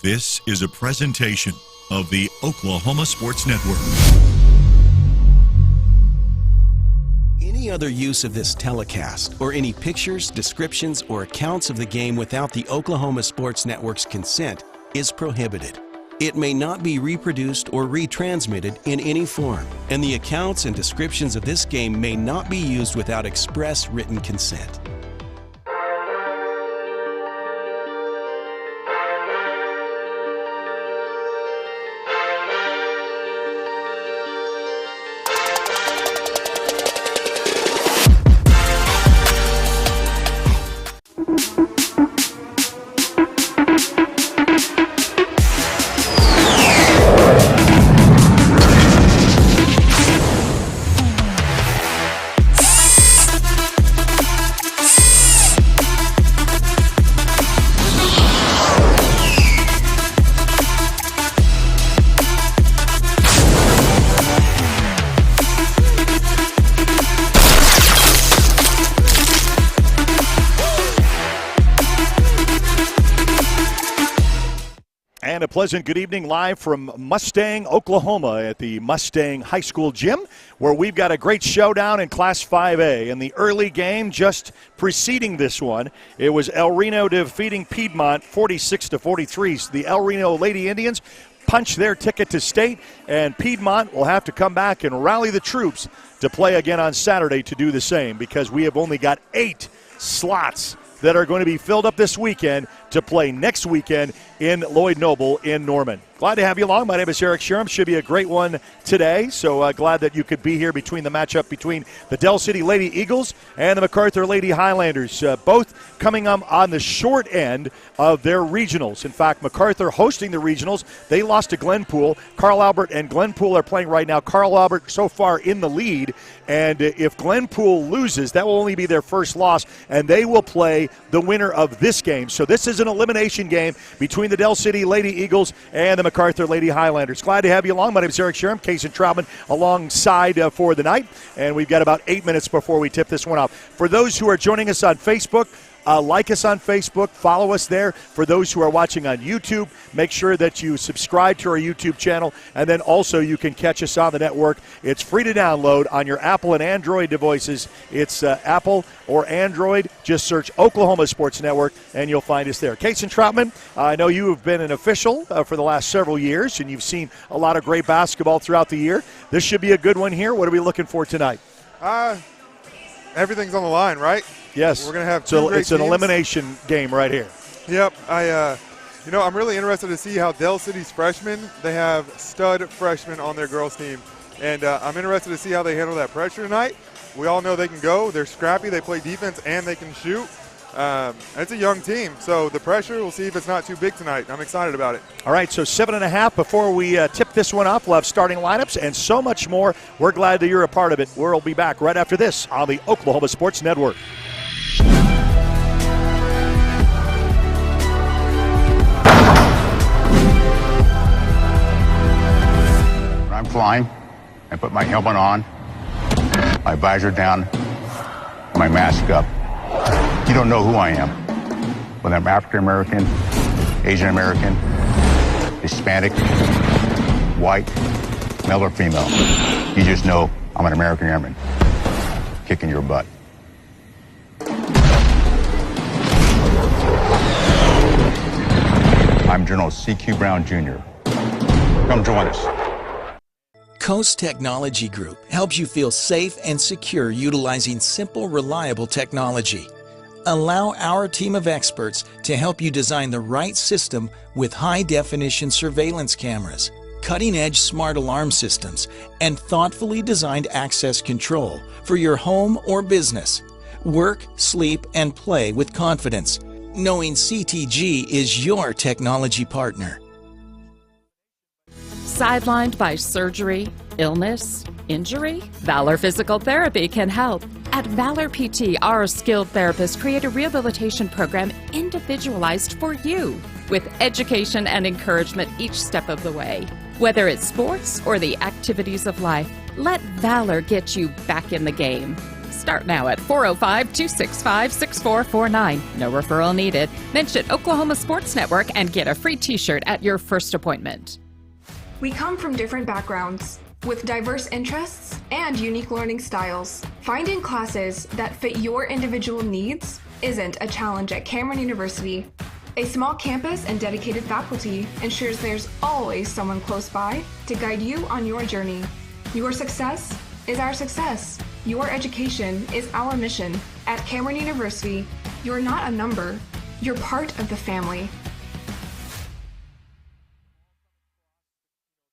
This is a presentation of the Oklahoma Sports Network. Any other use of this telecast or any pictures, descriptions, or accounts of the game without the Oklahoma Sports Network's consent is prohibited. It may not be reproduced or retransmitted in any form, and the accounts and descriptions of this game may not be used without express written consent. And a pleasant good evening live from Mustang, Oklahoma at the Mustang High School Gym, where we've got a great showdown in Class 5A. In the early game just preceding this one, it was El Reno defeating Piedmont 46-43. So the El Reno Lady Indians punch their ticket to state, and Piedmont will have to come back and rally the troops to play again on Saturday to do the same, because we have only got 8 slots that are going to be filled up this weekend to play next weekend in Lloyd Noble in Norman. Glad to have you along. My name is Eric Sherem. Should be a great one today, so glad that you could be here between the matchup between the Del City Lady Eagles and the Macarthur Lady Highlanders, both coming up on the short end of their regionals. In fact, Macarthur hosting the regionals. They lost to Glenpool. Carl Albert and Glenpool are playing right now. Carl Albert so far in the lead, and if Glenpool loses, that will only be their first loss, and they will play the winner of this game. So this is an elimination game between the Del City Lady Eagles and the Macarthur Lady Highlanders. Glad to have you along. My name is Eric Sherem, Kason Troutman alongside for the night, and we've got about 8 minutes before we tip this one off. For those who are joining us on Facebook, like us on Facebook, follow us there. For those who are watching on YouTube, make sure that you subscribe to our YouTube channel, and then also you can catch us on the network. It's free to download on your Apple and Android devices. It's Apple or Android. Just search Oklahoma Sports Network, and you'll find us there. Kason Troutman, I know you have been an official for the last several years, and you've seen a lot of great basketball throughout the year. This should be a good one here. What are we looking for tonight? Everything's on the line, right? Yes. We're going to have it's an elimination game right here. Yep. I'm really interested to see how Del City's freshmen, they have stud freshmen on their girls team. And I'm interested to see how they handle that pressure tonight. We all know they can go. They're scrappy. They play defense, and they can shoot. It's a young team, so the pressure, we'll see if it's not too big tonight. I'm excited about it. All right, so 7.5 before we tip this one off. We'll have starting lineups and so much more. We're glad that you're a part of it. We'll be back right after this on the Oklahoma Sports Network. When I'm flying, I put my helmet on, my visor down, my mask up. You don't know who I am. Whether I'm African American, Asian American, Hispanic, white, male or female. You just know I'm an American airman kicking your butt. I'm General C.Q. Brown Jr. Come join us. Coast Technology Group helps you feel safe and secure utilizing simple, reliable technology. Allow our team of experts to help you design the right system with high-definition surveillance cameras, cutting-edge smart alarm systems, and thoughtfully designed access control for your home or business. Work, sleep, and play with confidence, knowing CTG is your technology partner. Sidelined by surgery, illness, injury? Valor Physical Therapy can help. At Valor PT, our skilled therapists create a rehabilitation program individualized for you, with education and encouragement each step of the way. Whether it's sports or the activities of life, let Valor get you back in the game. Start now at 405-265-6449. No referral needed. Mention Oklahoma Sports Network and get a free t-shirt at your first appointment. We come from different backgrounds, with diverse interests and unique learning styles. Finding classes that fit your individual needs isn't a challenge at Cameron University. A small campus and dedicated faculty ensures there's always someone close by to guide you on your journey. Your success is our success. Your education is our mission. At Cameron University, you're not a number, you're part of the family.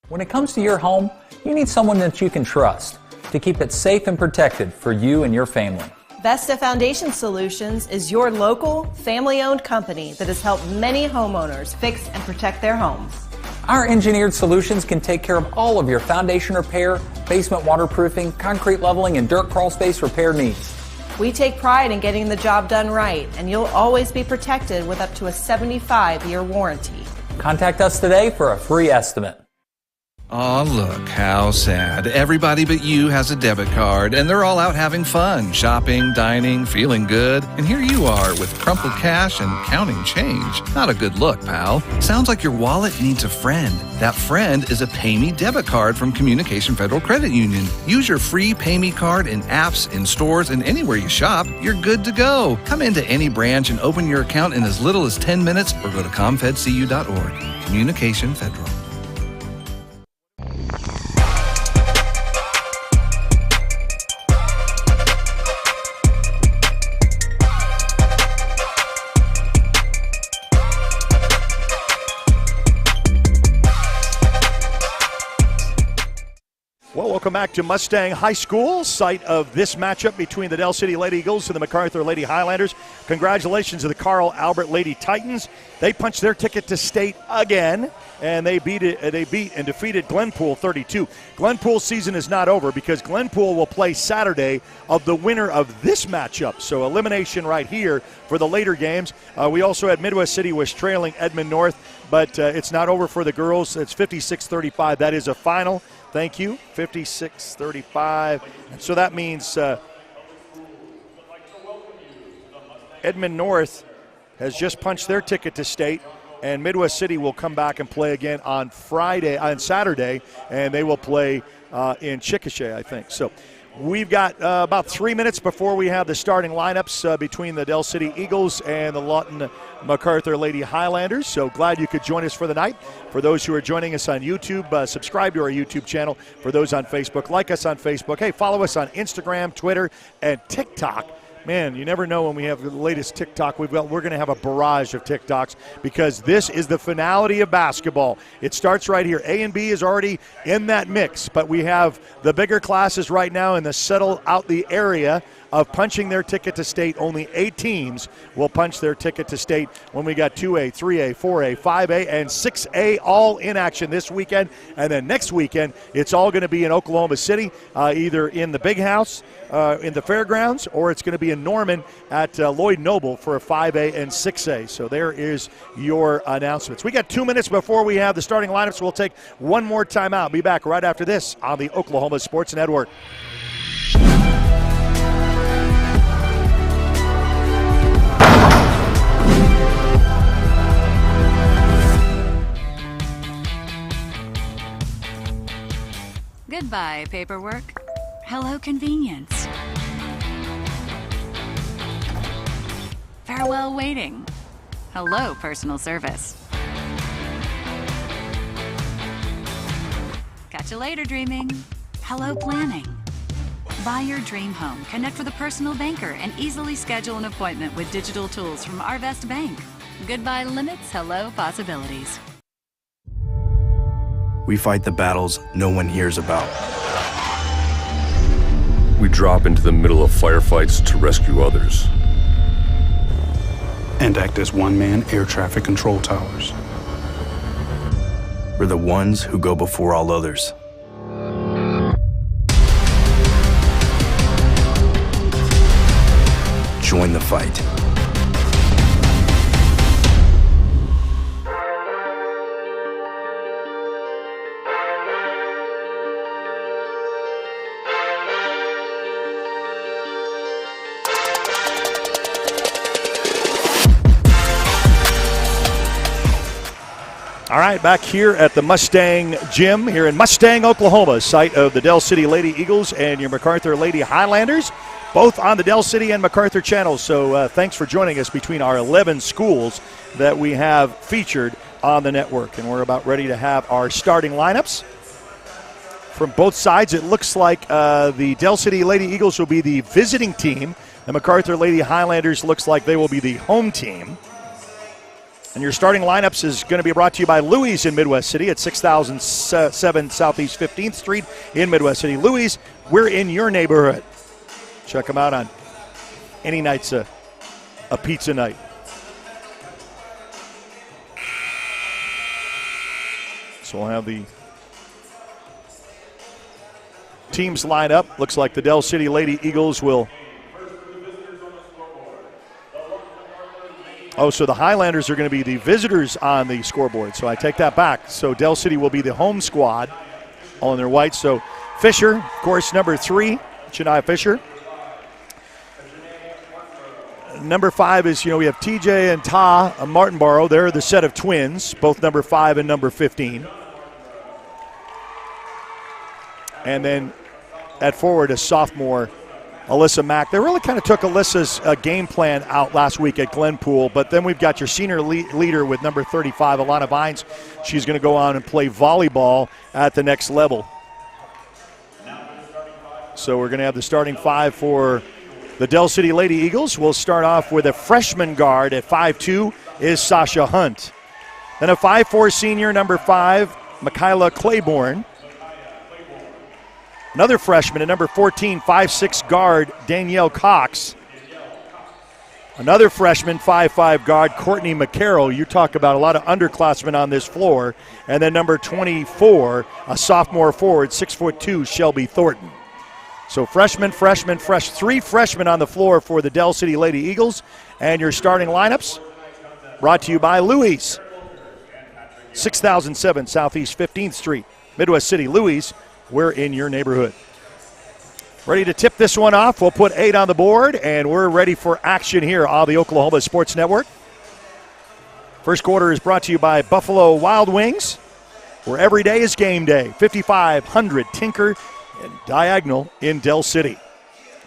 When it comes to your home, you need someone that you can trust to keep it safe and protected for you and your family. Vesta Foundation Solutions is your local, family-owned company that has helped many homeowners fix and protect their homes. Our engineered solutions can take care of all of your foundation repair, basement waterproofing, concrete leveling, and dirt crawl space repair needs. We take pride in getting the job done right, and you'll always be protected with up to a 75-year warranty. Contact us today for a free estimate. Aw, look, how sad. Everybody but you has a debit card, and they're all out having fun, shopping, dining, feeling good. And here you are with crumpled cash and counting change. Not a good look, pal. Sounds like your wallet needs a friend. That friend is a PayMe debit card from Communication Federal Credit Union. Use your free PayMe card in apps, in stores, and anywhere you shop. You're good to go. Come into any branch and open your account in as little as 10 minutes or go to comfedcu.org. Communication Federal. Well, welcome back to Mustang High School, site of this matchup between the Del City Lady Eagles and the Macarthur Lady Highlanders. Congratulations to the Carl Albert Lady Titans. They punched their ticket to state again, and they beat and defeated Glenpool 32. Glenpool's season is not over because Glenpool will play Saturday of the winner of this matchup. So elimination right here for the later games. We also had Midwest City was trailing Edmond North, but it's not over for the girls. It's 56-35. That is a final. Thank you, 56-35. And so that means Edmond North has just punched their ticket to state, and Midwest City will come back and play again on Saturday, and they will play in Chickasha, I think. So we've got about 3 minutes before we have the starting lineups between the Del City Eagles and the Lawton Macarthur Lady Highlanders. So glad you could join us for the night. For those who are joining us on YouTube, subscribe to our YouTube channel. For those on Facebook, like us on Facebook. Hey, follow us on Instagram, Twitter, and TikTok. Man, you never know when we have the latest TikTok. We're going to have a barrage of TikToks because this is the finality of basketball. It starts right here. A and B is already in that mix, but we have the bigger classes right now in the settle out the area of punching their ticket to state. Only 8 teams will punch their ticket to state when we got 2A, 3A, 4A, 5A, and 6A all in action this weekend. And then next weekend, it's all going to be in Oklahoma City, either in the Big House, in the fairgrounds, or it's going to be in Norman at Lloyd Noble for a 5A and 6A. So there is your announcements. We got 2 minutes before we have the starting lineup, so we'll take one more timeout. Be back right after this on the Oklahoma Sports Network. Goodbye, paperwork. Hello, convenience. Farewell, waiting. Hello, personal service. Catch you later, dreaming. Hello, planning. Buy your dream home, connect with a personal banker, and easily schedule an appointment with digital tools from Arvest Bank. Goodbye limits, hello possibilities. We fight the battles no one hears about. We drop into the middle of firefights to rescue others. And act as one-man air traffic control towers. We're the ones who go before all others. Join the fight. All right, back here at the Mustang Gym here in Mustang, Oklahoma, site of the Del City Lady Eagles and your Macarthur Lady Highlanders, both on the Del City and Macarthur channels. So thanks for joining us between our 11 schools that we have featured on the network. And we're about ready to have our starting lineups. From both sides, it looks like the Del City Lady Eagles will be the visiting team. The Macarthur Lady Highlanders looks like they will be the home team. And your starting lineups is going to be brought to you by Louis in Midwest City at 6007 Southeast 15th Street in Midwest City. Louis, we're in your neighborhood. Check them out on any night's a pizza night. So we'll have the teams line up. Looks like the Del City Lady Eagles will. Oh, so the Highlanders are going to be the visitors on the scoreboard. So I take that back. So Del City will be the home squad, all in their white. So Fisher, of course, number 3, Chania Fisher. Number 5 is, we have TJ and Ta Martinborough. They're the set of twins, both number 5 and number 15. And then at forward, a sophomore, Alyssa Mack. They really kind of took Alyssa's game plan out last week at Glenpool, but then we've got your senior leader with number 35, Alana Vines. She's going to go on and play volleyball at the next level. So we're going to have the starting 5 for the Del City Lady Eagles. We'll start off with a freshman guard at 5'2" is Sasha Hunt. Then a 5'4" senior, number 5, Michaela Claiborne. Another freshman at number 14, 5'6" guard, Danielle Cox. Another freshman, 5'5" guard, Courtney McCarroll. You talk about a lot of underclassmen on this floor. And then number 24, a sophomore forward, 6'2", Shelby Thornton. So freshman, 3 freshmen on the floor for the Del City Lady Eagles. And your starting lineups brought to you by Louis. 6007 Southeast 15th Street, Midwest City. Louis, we're in your neighborhood. Ready to tip this one off. We'll put 8 on the board, and we're ready for action here on the Oklahoma Sports Network. First quarter is brought to you by Buffalo Wild Wings, where every day is game day. 5500 Tinker and Diagonal in Del City.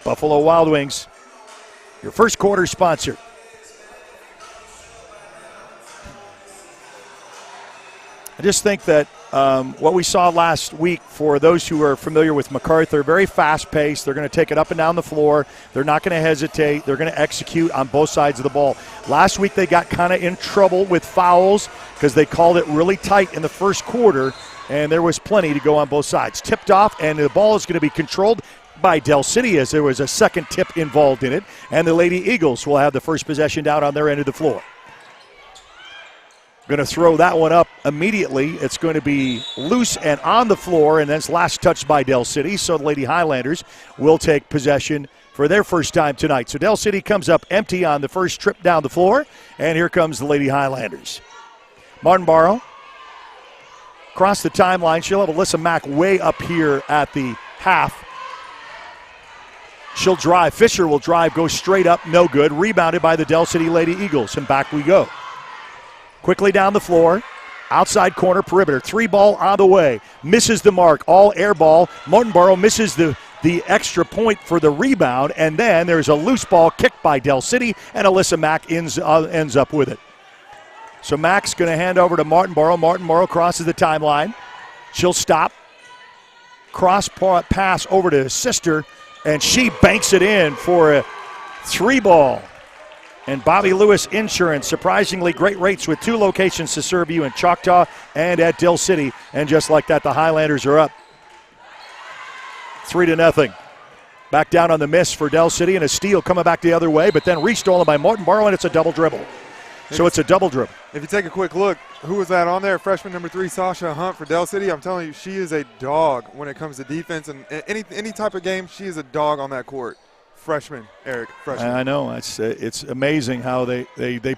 Buffalo Wild Wings, your first quarter sponsor. I just think that what we saw last week, for those who are familiar with Macarthur, very fast-paced. They're going to take it up and down the floor. They're not going to hesitate. They're going to execute on both sides of the ball. Last week they got kind of in trouble with fouls because they called it really tight in the first quarter, and there was plenty to go on both sides. Tipped off, and the ball is going to be controlled by Del City as there was a second tip involved in it, and the Lady Eagles will have the first possession down on their end of the floor. Going to throw that one up immediately. It's going to be loose and on the floor, and that's last touched by Del City. So the Lady Highlanders will take possession for their first time tonight. So Del City comes up empty on the first trip down the floor, and here comes the Lady Highlanders. Martinborough across the timeline. She'll have Alyssa Mack way up here at the half. She'll drive. Fisher will drive, go straight up, no good. Rebounded by the Del City Lady Eagles, and back we go. Quickly down the floor, outside corner perimeter. 3 ball on the way. Misses the mark, all air ball. Martinborough misses the extra point for the rebound, and then there's a loose ball kicked by Del City, and Alyssa Mack ends up with it. So Mack's going to hand over to Martinborough. Martinborough crosses the timeline. She'll stop. Cross pass over to his sister, and she banks it in for a 3 ball. And Bobby Lewis Insurance, surprisingly great rates with 2 locations to serve you in Choctaw and at Del City. And just like that, the Highlanders are up 3-0. Back down on the miss for Del City, and a steal coming back the other way, but then restolen by Martinborough, and it's a double dribble. So it's a double dribble. If you take a quick look, who was that on there? Freshman number 3, Sasha Hunt for Del City. I'm telling you, she is a dog when it comes to defense, and any type of game, she is a dog on that court. Freshman, Eric, freshman. I know. It's amazing how they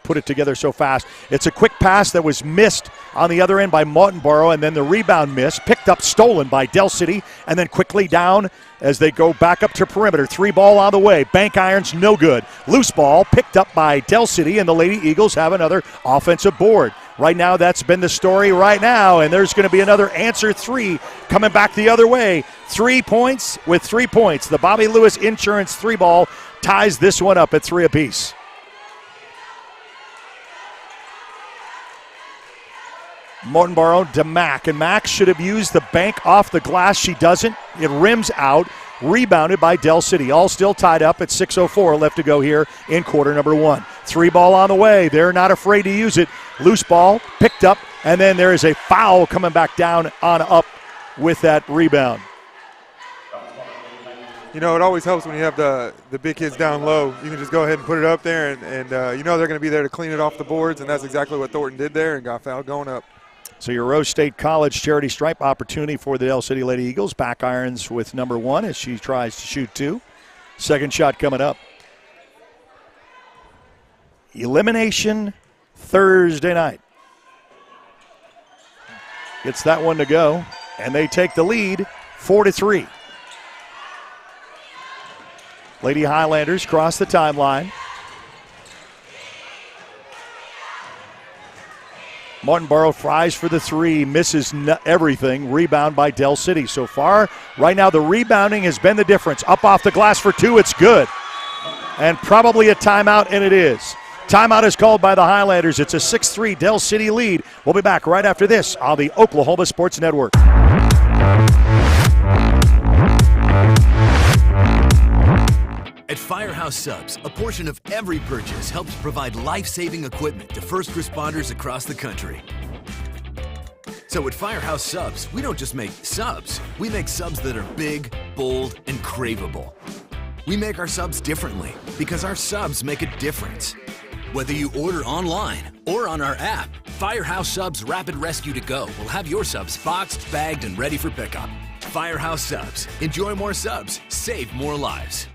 put it together so fast. It's a quick pass that was missed on the other end by Martinborough, and then the rebound miss, picked up, stolen by Del City, and then quickly down as they go back up to perimeter. 3 ball on the way. Bank irons, no good. Loose ball picked up by Del City, and the Lady Eagles have another offensive board. Right now, that's been the story right now, and there's going to be another answer 3 coming back the other way. 3 points with 3 points. The Bobby Lewis Insurance 3-ball ties this one up at 3 apiece. Mortonboro to Mack, and Mack should have used the bank off the glass. She doesn't. It rims out. Rebounded by Del City. All still tied up at 6:04 left to go here in quarter number 1. 3-ball on the way. They're not afraid to use it. Loose ball picked up, and then there is a foul coming back down on up with that rebound. You know, it always helps when you have the big kids down low. You can just go ahead and put it up there, and you know they're going to be there to clean it off the boards, and that's exactly what Thornton did there and got fouled going up. So your Rose State College charity stripe opportunity for the Del City Lady Eagles. Back irons with number 1 as she tries to shoot 2. Second shot coming up. Elimination Thursday night. Gets that one to go, and they take the lead 4-3. Lady Highlanders cross the timeline. Mortonboro fries for the 3, misses everything. Rebound by Del City. So far, right now, the rebounding has been the difference. Up off the glass for 2, it's good. And probably a timeout, and it is. Timeout is called by the Highlanders. It's a 6-3 Del City lead. We'll be back right after this on the Oklahoma Sports Network. At Firehouse Subs, a portion of every purchase helps provide life-saving equipment to first responders across the country. So at Firehouse Subs, we don't just make subs. We make subs that are big, bold, and craveable. We make our subs differently because our subs make a difference. Whether you order online or on our app, Firehouse Subs Rapid Rescue to Go will have your subs boxed, bagged, and ready for pickup. Firehouse Subs. Enjoy more subs. Save more lives.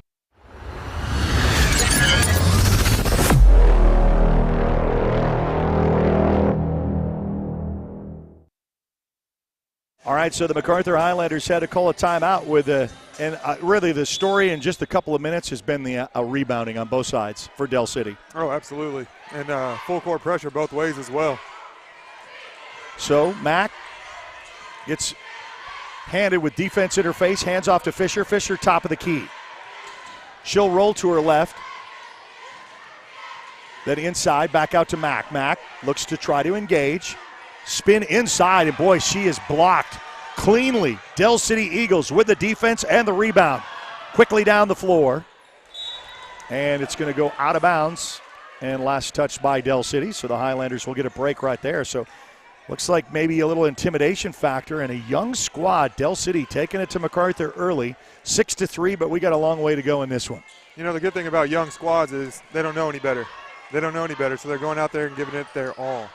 All right, so the Macarthur Highlanders had to call a timeout with really the story in just a couple of minutes has been the rebounding on both sides for Del City. Oh, absolutely. And full court pressure both ways as well. So Mack gets handed with defense interface, hands off to Fisher. Fisher top of the key. She'll roll to her left. Then inside, back out to Mack. Mack looks to try to engage. Spin inside, and boy, she is blocked cleanly. Del City Eagles with the defense and the rebound. Quickly down the floor. And it's going to go out of bounds. And last touch by Del City, so the Highlanders will get a break right there. So looks like maybe a little intimidation factor and a young squad. Del City taking it to Macarthur early, 6-3, but we got a long way to go in this one. You know, the good thing about young squads is they don't know any better. They don't know any better, so they're going out there and giving it their all.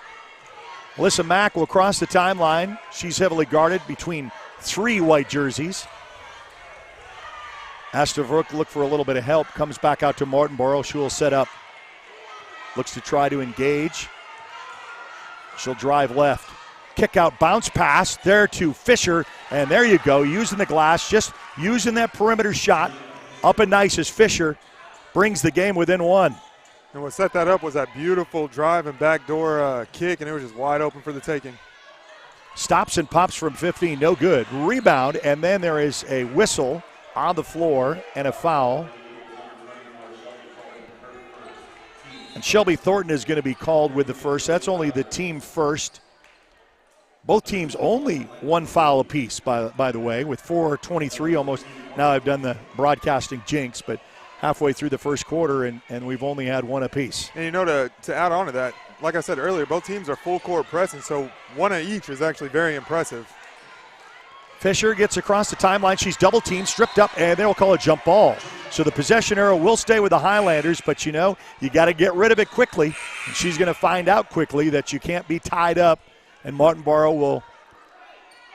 Alyssa Mack will cross the timeline. She's heavily guarded between 3 white jerseys. Astavrook look for a little bit of help. Comes back out to Mortonboro. She will set up. Looks to try to engage. She'll drive left. Kick out, bounce pass there to Fisher. And there you go, using the glass, just using that perimeter shot. Up and nice as Fisher brings the game within 1. And what set that up was that beautiful drive and backdoor kick, and it was just wide open for the taking. Stops and pops from 15, no good. Rebound, and then there is a whistle on the floor and a foul. And Shelby Thornton is going to be called with the first. That's only the team first. Both teams only 1 foul apiece, by the way, with 4:23 almost. Now I've done the broadcasting jinx, but halfway through the first quarter, and we've only had 1 apiece. And you know, to add on to that, like I said earlier, both teams are full court pressing, so 1 of each is actually very impressive. Fisher gets across the timeline. She's double teamed, stripped up, and they'll call a jump ball. So the possession arrow will stay with the Highlanders, but you know, you got to get rid of it quickly. And she's going to find out quickly that you can't be tied up, and Mortonboro will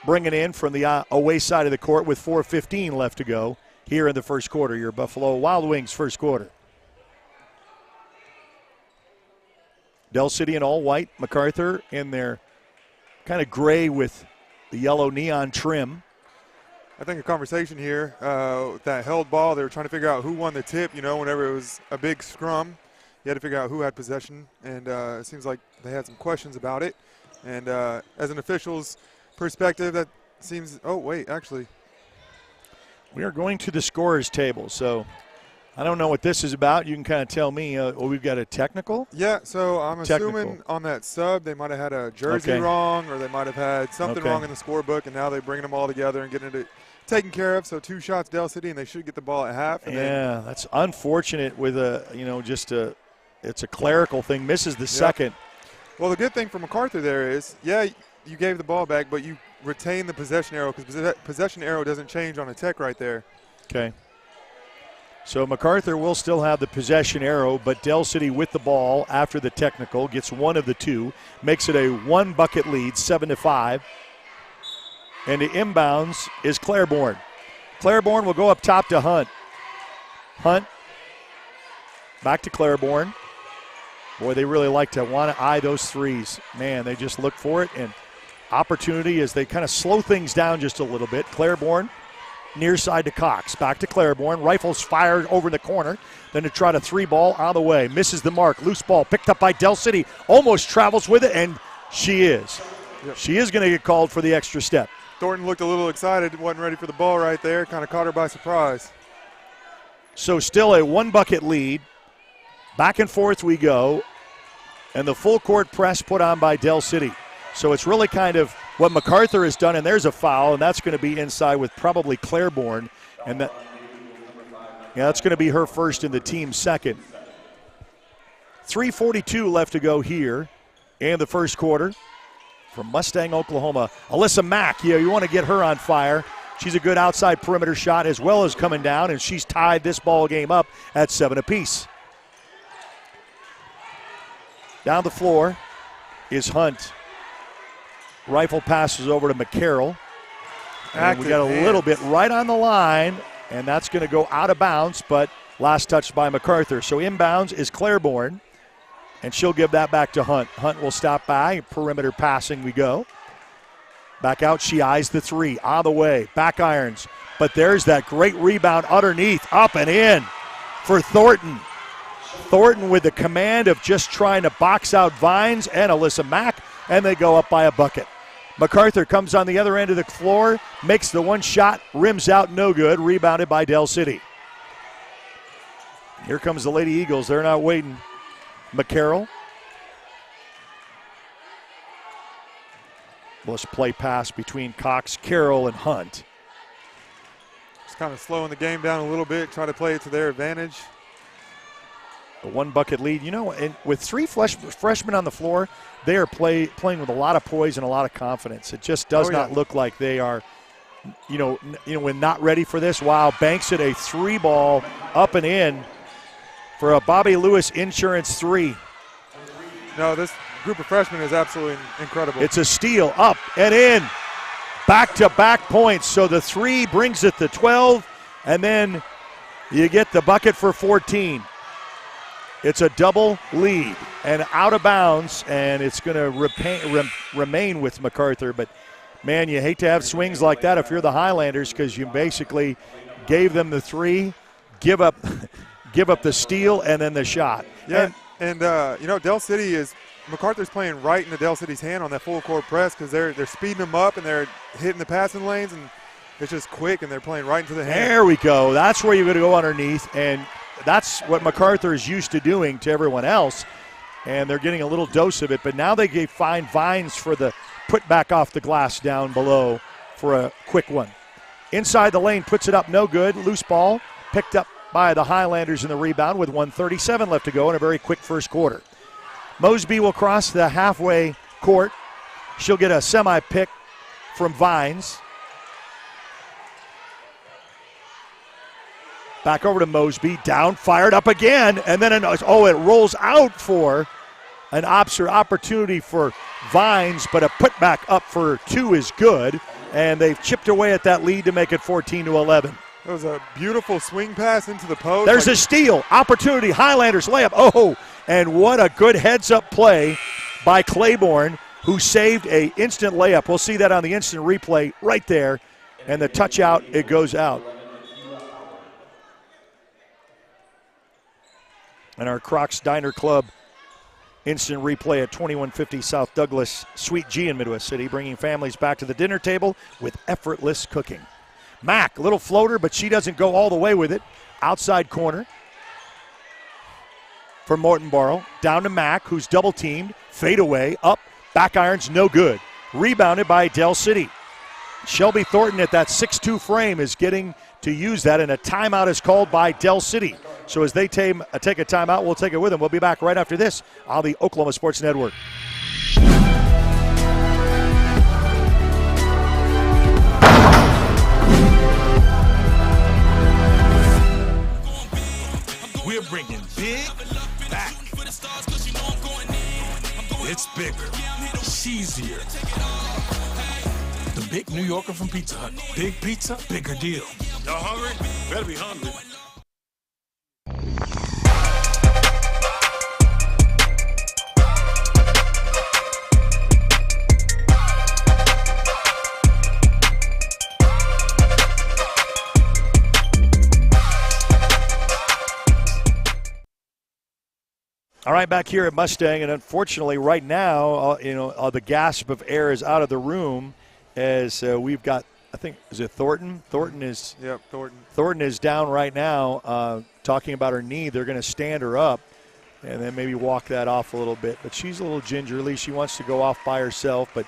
bring it in from the away side of the court with 4:15 left to go here in the first quarter. Your Buffalo Wild Wings first quarter. Del City in all white, Macarthur in their kind of gray with the yellow neon trim. I think a conversation here with that held ball, they were trying to figure out who won the tip, you know, whenever it was a big scrum. he had to figure out who had possession, and it seems like they had some questions about it. And as an official's perspective, that seems – oh, wait, actually. We are going to the scorer's table, so I don't know what this is about. You can kind of tell me. We've got a technical? Yeah, so I'm assuming on that sub they might have had a jersey wrong, or they might have had something wrong in the scorebook, and now they're bringing them all together and getting it taken care of. So 2 shots Del City, and they should get the ball at half. And that's unfortunate with it's a clerical thing. Misses the second. Well, the good thing for Macarthur there is, you gave the ball back, but you retain the possession arrow because possession arrow doesn't change on a tech right there. Okay. So Macarthur will still have the possession arrow, but Del City with the ball after the technical gets one of the 2, makes it a 1-bucket lead, 7-5. And the inbounds is Claiborne. Claiborne will go up top to Hunt. Hunt back to Claiborne. Boy, they really like to want to eye those threes. Man, they just look for it, and opportunity as they kind of slow things down just a little bit. Claiborne near side to Cox. Back to Claiborne. Rifles fired over in the corner. Then to try to 3-ball on the way. Misses the mark. Loose ball picked up by Del City. Almost travels with it, and she is. Yep. She is going to get called for the extra step. Thornton looked a little excited. Wasn't ready for the ball right there. Kind of caught her by surprise. So still a 1-bucket lead. Back and forth we go. And the full court press put on by Del City. So it's really kind of what Macarthur has done, and there's a foul, and that's going to be inside with probably Claiborne. And that's going to be her first and the team's second. 3:42 left to go here in the first quarter from Mustang, Oklahoma. Alyssa Mack, you want to get her on fire. She's a good outside perimeter shot as well as coming down, and she's tied this ball game up at 7 apiece. Down the floor is Hunt. Rifle passes over to McCarroll. And we got a little bit right on the line, and that's going to go out of bounds, but last touch by Macarthur. So inbounds is Claiborne, and she'll give that back to Hunt. Hunt will stop by. Perimeter passing we go. Back out, she eyes the 3. On the way, back irons. But there's that great rebound underneath, up and in for Thornton. Thornton with the command of just trying to box out Vines and Alyssa Mack, and they go up by a bucket. Macarthur comes on the other end of the floor, makes the 1 shot, rims out, no good, rebounded by Del City. Here comes the Lady Eagles. They're not waiting. McCarroll. Let's play pass between Cox, Carroll, and Hunt. Just kind of slowing the game down a little bit, try to play it to their advantage. A 1-bucket lead. And with 3 freshmen on the floor, they are playing with a lot of poise and a lot of confidence. It just does not look like they are, when not ready for this. Wow, banks it a 3-ball up and in for a Bobby Lewis Insurance 3. No, this group of freshmen is absolutely incredible. It's a steal, up and in. Back-to-back points. So the 3 brings it to 12, and then you get the bucket for 14. It's a double lead and out of bounds, and it's going to remain with Macarthur. But, man, you hate to have swings like that if you're the Highlanders because you basically gave them the 3, give up the steal, and then the shot. Yeah, and Del City is – Macarthur's playing right into Del City's hand on that full court press because they're speeding them up and they're hitting the passing lanes, and it's just quick, and they're playing right into the hand. There we go. That's where you're going to go underneath, and – that's what Macarthur is used to doing to everyone else, and they're getting a little dose of it. But now they find Vines for the put back off the glass down below for a quick one. Inside the lane, puts it up, no good. Loose ball picked up by the Highlanders in the rebound with 1:37 left to go in a very quick first quarter. Mosby will cross the halfway court. She'll get a semi-pick from Vines. Back over to Mosby, down, fired up again, and then it rolls out for an opportunity for Vines, but a putback up for 2 is good, and they've chipped away at that lead to make it 14-11. It was a beautiful swing pass into the post. There's a steal, opportunity, Highlanders layup, and what a good heads-up play by Claiborne, who saved a instant layup. We'll see that on the instant replay right there, and the touch out, it goes out. And our Crocs Diner Club instant replay at 2150 South Douglas, Suite G in Midwest City, bringing families back to the dinner table with effortless cooking. Mack, a little floater, but she doesn't go all the way with it. Outside corner for Mortenborough. Down to Mack, who's double-teamed. Fade away, up, back irons, no good. Rebounded by Del City. Shelby Thornton at that 6'2 frame is getting to use that, and a timeout is called by Del City. So as they take a timeout, we'll take it with them. We'll be back right after this on the Oklahoma Sports Network. We're bringing big back. It's bigger, cheesier. The Big New Yorker from Pizza Hut. Big pizza, bigger deal. Y'all hungry? Better be hungry. All right, back here at Mustang, and unfortunately right now, the gasp of air is out of the room as we've got, I think, is it Thornton? Thornton is down right now talking about her knee. They're going to stand her up and then maybe walk that off a little bit. But she's a little gingerly. She wants to go off by herself, but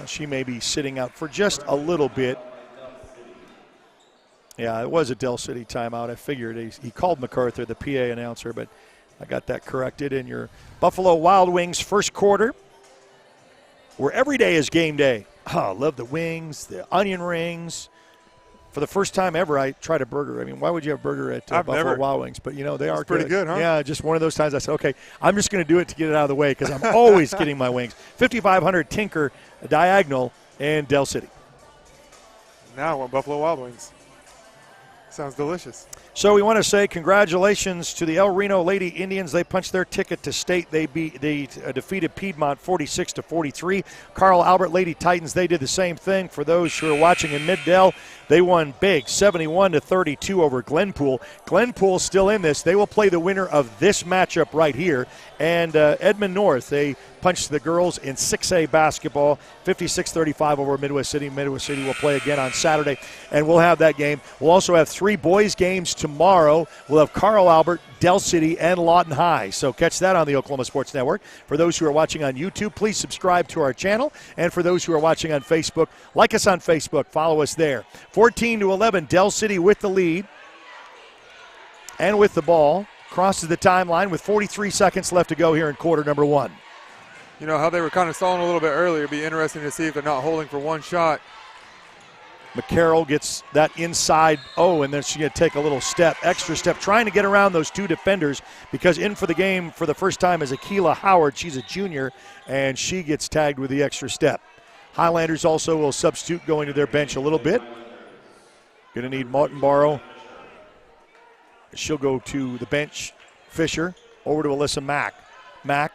she may be sitting out for just a little bit. Yeah, it was a Del City timeout. I figured he called Macarthur, the PA announcer, but I got that corrected. In your Buffalo Wild Wings first quarter, where every day is game day. Oh, love the wings, the onion rings. For the first time ever, I tried a burger. I mean, why would you have a burger at Buffalo Wild Wings? But, they are pretty good, huh? Yeah, just one of those times I said, okay, I'm just going to do it to get it out of the way because I'm always getting my wings. 5500 Tinker Diagonal in Del City. Now I want Buffalo Wild Wings. Sounds delicious. So we want to say congratulations to the El Reno Lady Indians. They punched their ticket to state. They defeated Piedmont 46-43. Carl Albert Lady Titans, they did the same thing. For those who are watching in Mid-Del, they won big, 71-32 over Glenpool. Glenpool's still in this. They will play the winner of this matchup right here. And Edmond North, they punched the girls in 6A basketball, 56-35 over Midwest City. Midwest City will play again on Saturday, and we'll have that game. We'll also have 3 boys games tomorrow. We'll have Carl Albert, Del City, and Lawton High. So catch that on the Oklahoma Sports Network. For those who are watching on YouTube, please subscribe to our channel. And for those who are watching on Facebook, like us on Facebook. Follow us there. 14-11, Del City with the lead and with the ball. Crosses the timeline with 43 seconds left to go here in quarter number 1. You know how they were kind of stalling a little bit earlier. It'd be interesting to see if they're not holding for one shot. McCarroll gets that inside, and then she's going to take a little extra step, trying to get around those 2 defenders because in for the game for the first time is Akila Howard. She's a junior, and she gets tagged with the extra step. Highlanders also will substitute going to their bench a little bit. Going to need Mortenborough. She'll go to the bench. Fisher over to Alyssa Mack. Mack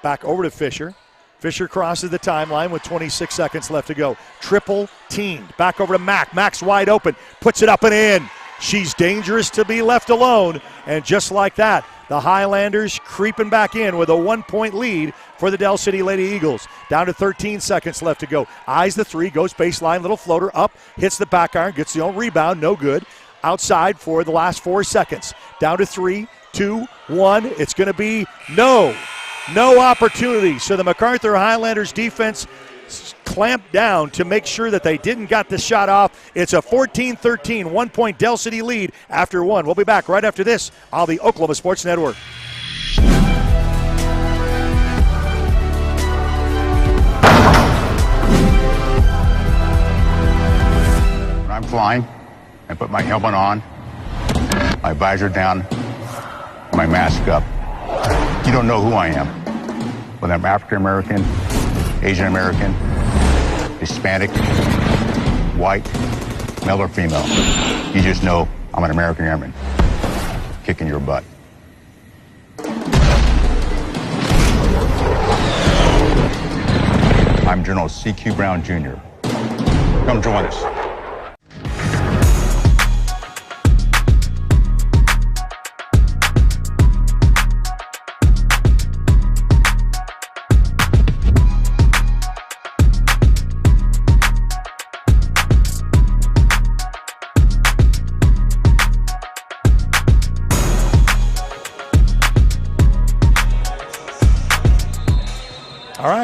back over to Fisher. Fisher crosses the timeline with 26 seconds left to go. Triple teamed. Back over to Mack. Mack's wide open. Puts it up and in. She's dangerous to be left alone. And just like that, the Highlanders creeping back in with a 1-point lead for the Del City Lady Eagles. Down to 13 seconds left to go. Eyes the 3, goes baseline, little floater up, hits the back iron, gets the own rebound, no good. Outside for the last 4 seconds. Down to 3, 2, 1. It's going to be no opportunity. So the Macarthur Highlanders defense clamped down to make sure that they didn't got the shot off. It's a 14-13, 1-point Del City lead after 1. We'll be back right after this on the Oklahoma Sports Network. When I'm flying, I put my helmet on, my visor down, my mask up. You don't know who I am. Whether I'm African American, Asian American, Hispanic, white, male or female. You just know I'm an American airman kicking your butt. I'm General C.Q. Brown Jr. Come join us.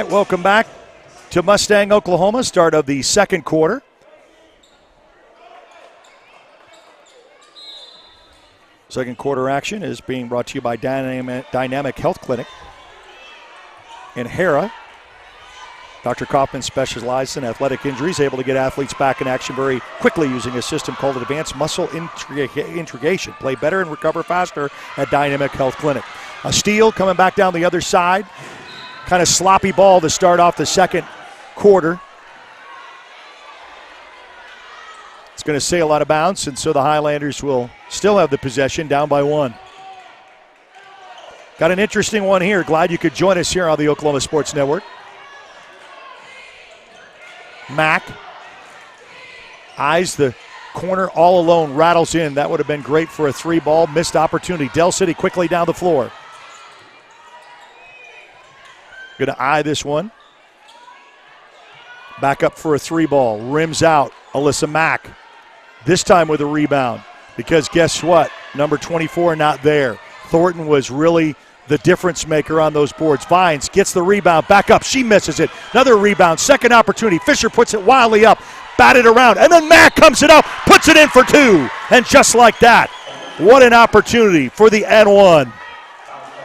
right, welcome back to Mustang, Oklahoma, start of the second quarter. Second quarter action is being brought to you by Dynamic Health Clinic in Hera. Dr. Kaufman specializes in athletic injuries, able to get athletes back in action very quickly using a system called Advanced Muscle Integration. Play better and recover faster at Dynamic Health Clinic. A steal coming back down the other side. Kind of sloppy ball to start off the second quarter. It's going to sail out of bounds, and so the Highlanders will still have the possession, down by 1. Got an interesting one here. Glad you could join us here on the Oklahoma Sports Network. Mack eyes the corner all alone, rattles in. That would have been great for a 3-ball. Missed opportunity. Del City quickly down the floor. Going to eye this one. Back up for a 3-ball. Rims out. Alyssa Mack. This time with a rebound. Because guess what? Number 24 not there. Thornton was really the difference maker on those boards. Vines gets the rebound. Back up. She misses it. Another rebound. Second opportunity. Fisher puts it wildly up. Batted around. And then Mack comes it up. Puts it in for 2. And just like that, what an opportunity for the N1.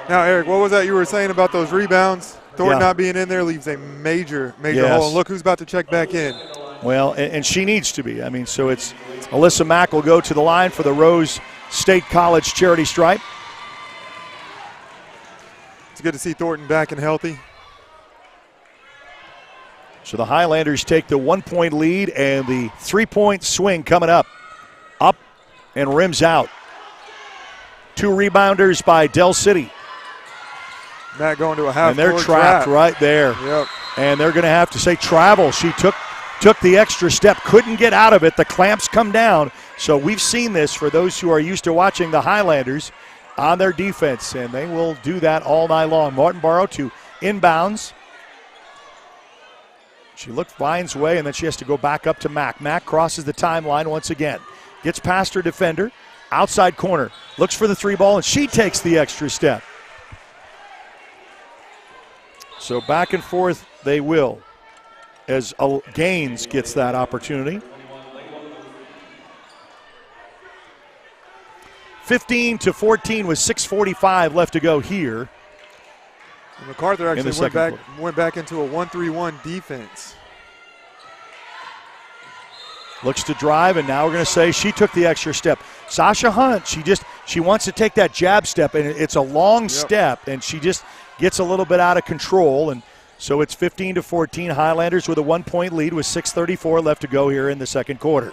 Now, Eric, what was that you were saying about those rebounds? Thornton not being in there leaves a major hole. And look who's about to check back in. Well, and she needs to be. I mean, so it's Alyssa Mack will go to the line for the Rose State College charity stripe. It's good to see Thornton back and healthy. So the Highlanders take the 1-point lead and the 3-point swing coming up. Up and rims out. 2 rebounders by Del City. Matt going to a half. And they're trapped right there. Yep. And they're going to have to say travel. She took the extra step, couldn't get out of it. The clamps come down. So we've seen this for those who are used to watching the Highlanders on their defense, and they will do that all night long. Martinborough to inbounds. She looked Vines' way, and then she has to go back up to Mack. Mack crosses the timeline once again. Gets past her defender. Outside corner. Looks for the 3-ball, and she takes the extra step. So back and forth they will as Gaines gets that opportunity. 15-14 with 6:45 left to go here. And Macarthur actually went back into a 1-3-1 defense. Looks to drive, and now we're going to say she took the extra step. Sasha Hunt, she wants to take that jab step, and it's a long step, and she just gets a little bit out of control, and so it's 15-14. Highlanders with a 1-point lead with 6:34 left to go here in the second quarter.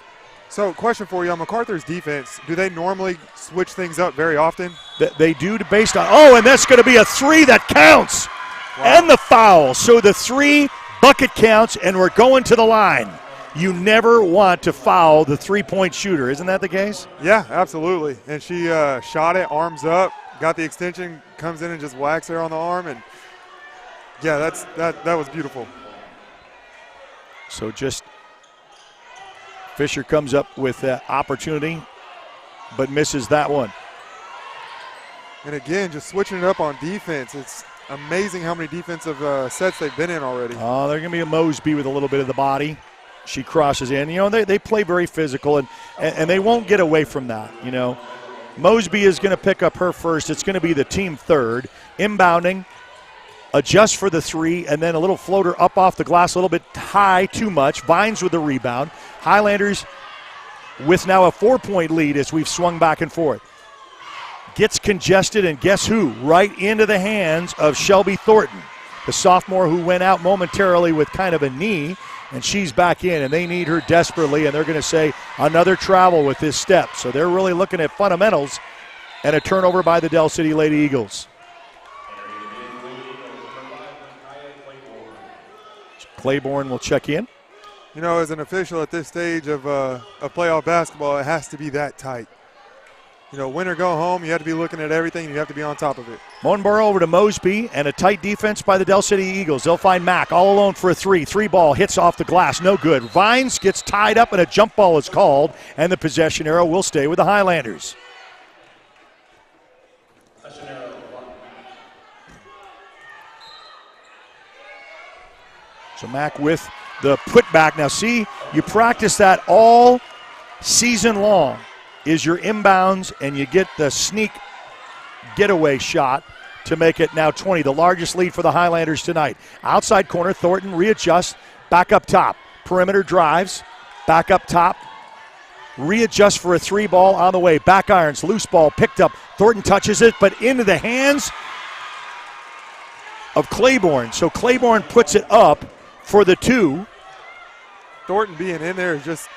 So, question for you on Macarthur's defense: do they normally switch things up very often? They do, based on. Oh, and that's going to be a 3 that counts, and the foul. So the 3 bucket counts, and we're going to the line. You never want to foul the 3-point shooter, isn't that the case? Yeah, absolutely. And she shot it, arms up, got the extension, comes in and just whacks her on the arm, and yeah, that was beautiful. So just Fisher comes up with that opportunity, but misses that one. And again, just switching it up on defense. It's amazing how many defensive sets they've been in already. Oh, they're going to be a Mosby with a little bit of the body. She crosses in. You know, they play very physical, and they won't get away from that, you know. Mosby is going to pick up her first. It's going to be the team third. Inbounding, adjust for the 3, and then a little floater up off the glass, a little bit high, too much. Vines with the rebound. Highlanders with now a 4-point lead as we've swung back and forth. Gets congested, and guess who? Right into the hands of Shelby Thornton, the sophomore who went out momentarily with kind of a knee, and she's back in, and they need her desperately, and they're going to say another travel with this step. So they're really looking at fundamentals and a turnover by the Del City Lady Eagles. Claiborne will check in. You know, as an official at this stage of playoff basketball, it has to be that tight. You know, win or go home, you have to be looking at everything, and you have to be on top of it. Moenborough over to Mosby, and a tight defense by the Del City Eagles. They'll find Mack all alone for a 3. 3-ball hits off the glass, no good. Vines gets tied up, and a jump ball is called, and the possession arrow will stay with the Highlanders. So Mack with the putback. Now see, you practice that all season long, is your inbounds, and you get the sneak getaway shot to make it now 20, the largest lead for the Highlanders tonight. Outside corner, Thornton readjusts, back up top. Perimeter drives, back up top. Readjusts for a 3 ball on the way. Back irons, loose ball picked up. Thornton touches it, but into the hands of Claiborne. So Claiborne puts it up for the 2. Thornton being in there is just,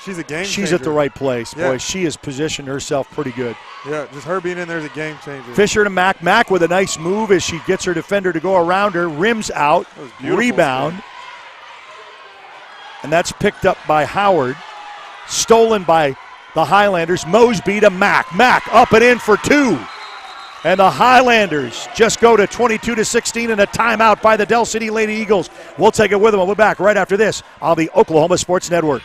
she's a game changer. She's at the right place. Yeah. Boy, she has positioned herself pretty good. Yeah, just her being in there is a game changer. Fisher to Mack. Mack with a nice move as she gets her defender to go around her. Rims out. Rebound. Spin. And that's picked up by Howard. Stolen by the Highlanders. Mosby to Mack. Mack up and in for 2. And the Highlanders just go to 22-16 and a timeout by the Del City Lady Eagles. We'll take it with them. We'll be back right after this on the Oklahoma Sports Network.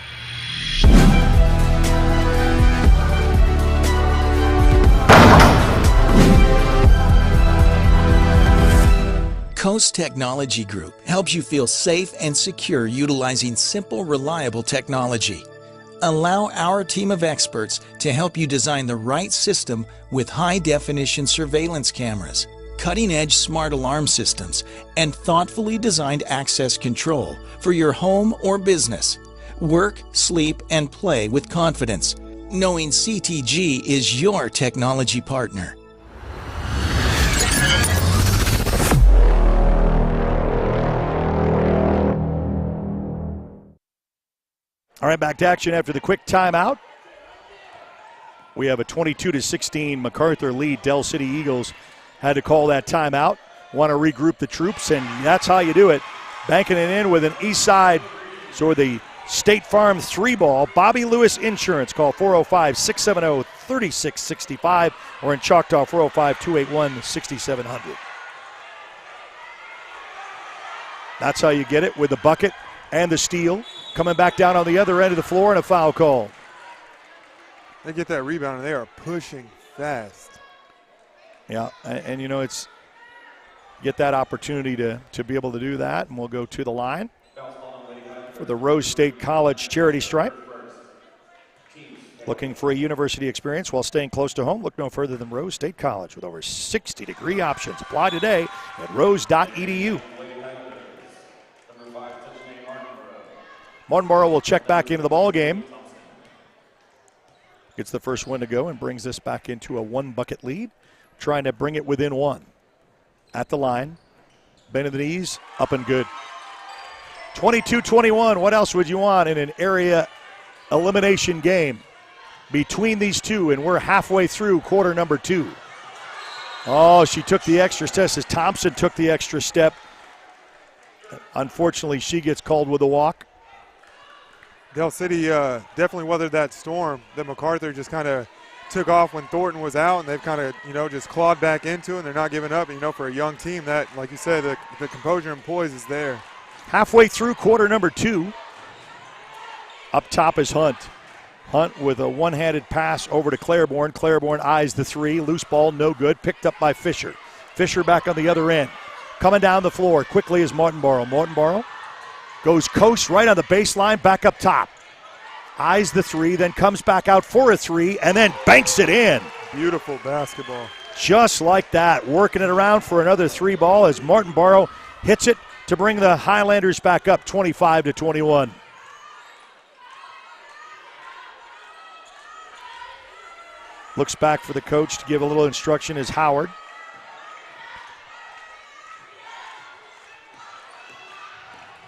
Coast Technology Group helps you feel safe and secure utilizing simple, reliable technology. Allow our team of experts to help you design the right system with high-definition surveillance cameras, cutting-edge smart alarm systems, and thoughtfully designed access control for your home or business. Work, sleep, and play with confidence, knowing CTG is your technology partner. All right, back to action after the quick timeout. We have a 22-16 Macarthur lead. Del City Eagles had to call that timeout. Want to regroup the troops, and that's how you do it. Banking it in with an east side, so the State Farm 3 ball. Bobby Lewis Insurance. Call 405-670-3665 or in Choctaw 405-281-6700. That's how you get it, with the bucket and the steal. Coming back down on the other end of the floor, and a foul call. They get that rebound, and they are pushing fast. Yeah, and you know, it's get that opportunity to be able to do that, and we'll go to the line for the Rose State College charity stripe. Looking for a university experience while staying close to home? Look no further than Rose State College with over 60-degree options. Apply today at rose.edu. Martinborough will check back into the ball game. Gets the first one to go and brings this back into a 1-bucket lead. Trying to bring it within 1. At the line. Bend of the knees, up and good. 22-21. What else would you want in an area elimination game between these two? And we're halfway through quarter number 2. Oh, she took the extra step as Thompson took the extra step. Unfortunately, she gets called with a walk. Del City definitely weathered that storm that Macarthur just kind of took off when Thornton was out, and they've kind of, just clawed back into it, and they're not giving up. And, for a young team, that, like you said, the composure and poise is there. Halfway through quarter number 2. Up top is Hunt. Hunt with a one-handed pass over to Claiborne. Claiborne eyes the 3. Loose ball, no good. Picked up by Fisher. Fisher back on the other end. Coming down the floor quickly is Martinborough. Martinborough goes coast right on the baseline, back up top. Eyes the 3, then comes back out for a 3, and then banks it in. Beautiful basketball. Just like that, working it around for another 3 ball as Martinborough hits it to bring the Highlanders back up 25-21. Looks back for the coach to give a little instruction is Howard.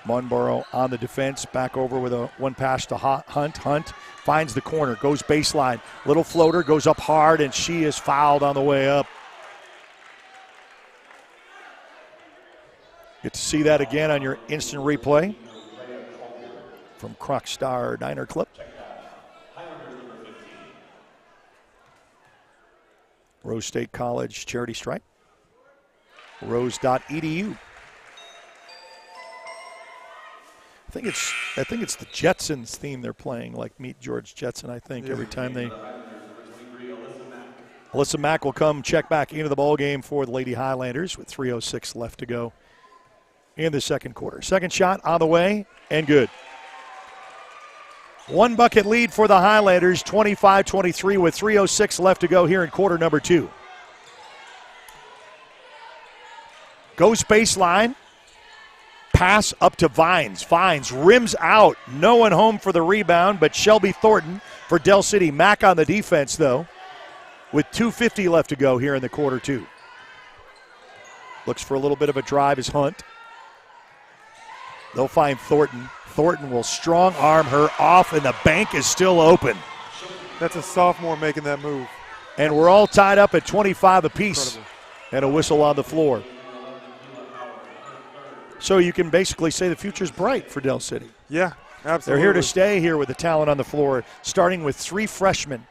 Martinborough on the defense, back over with a 1 pass to Hunt. Hunt finds the corner, goes baseline. Little floater, goes up hard, and she is fouled on the way up. Get to see that again on your instant replay from Crocstar Diner Clip. Rose State College charity stripe. Rose.edu. I think it's the Jetsons theme they're playing, like Meet George Jetson, I think, every time they. Alyssa Mack will come check back into the ball game for the Lady Highlanders with 3:06 left to go in the second quarter. Second shot on the way and good. 1 bucket lead for the Highlanders, 25-23 with 3:06 left to go here in quarter number 2. Goes baseline. Pass up to Vines. Vines rims out. No one home for the rebound, but Shelby Thornton for Del City. Mack on the defense, though, with 2:50 left to go here in the quarter 2. Looks for a little bit of a drive is Hunt. They'll find Thornton. Thornton will strong arm her off, and the bank is still open. That's a sophomore making that move. And we're all tied up at 25 apiece. Incredible. And a whistle on the floor. So you can basically say the future's bright for Del City. Yeah, absolutely. They're here to stay here with the talent on the floor, starting with 3 freshmen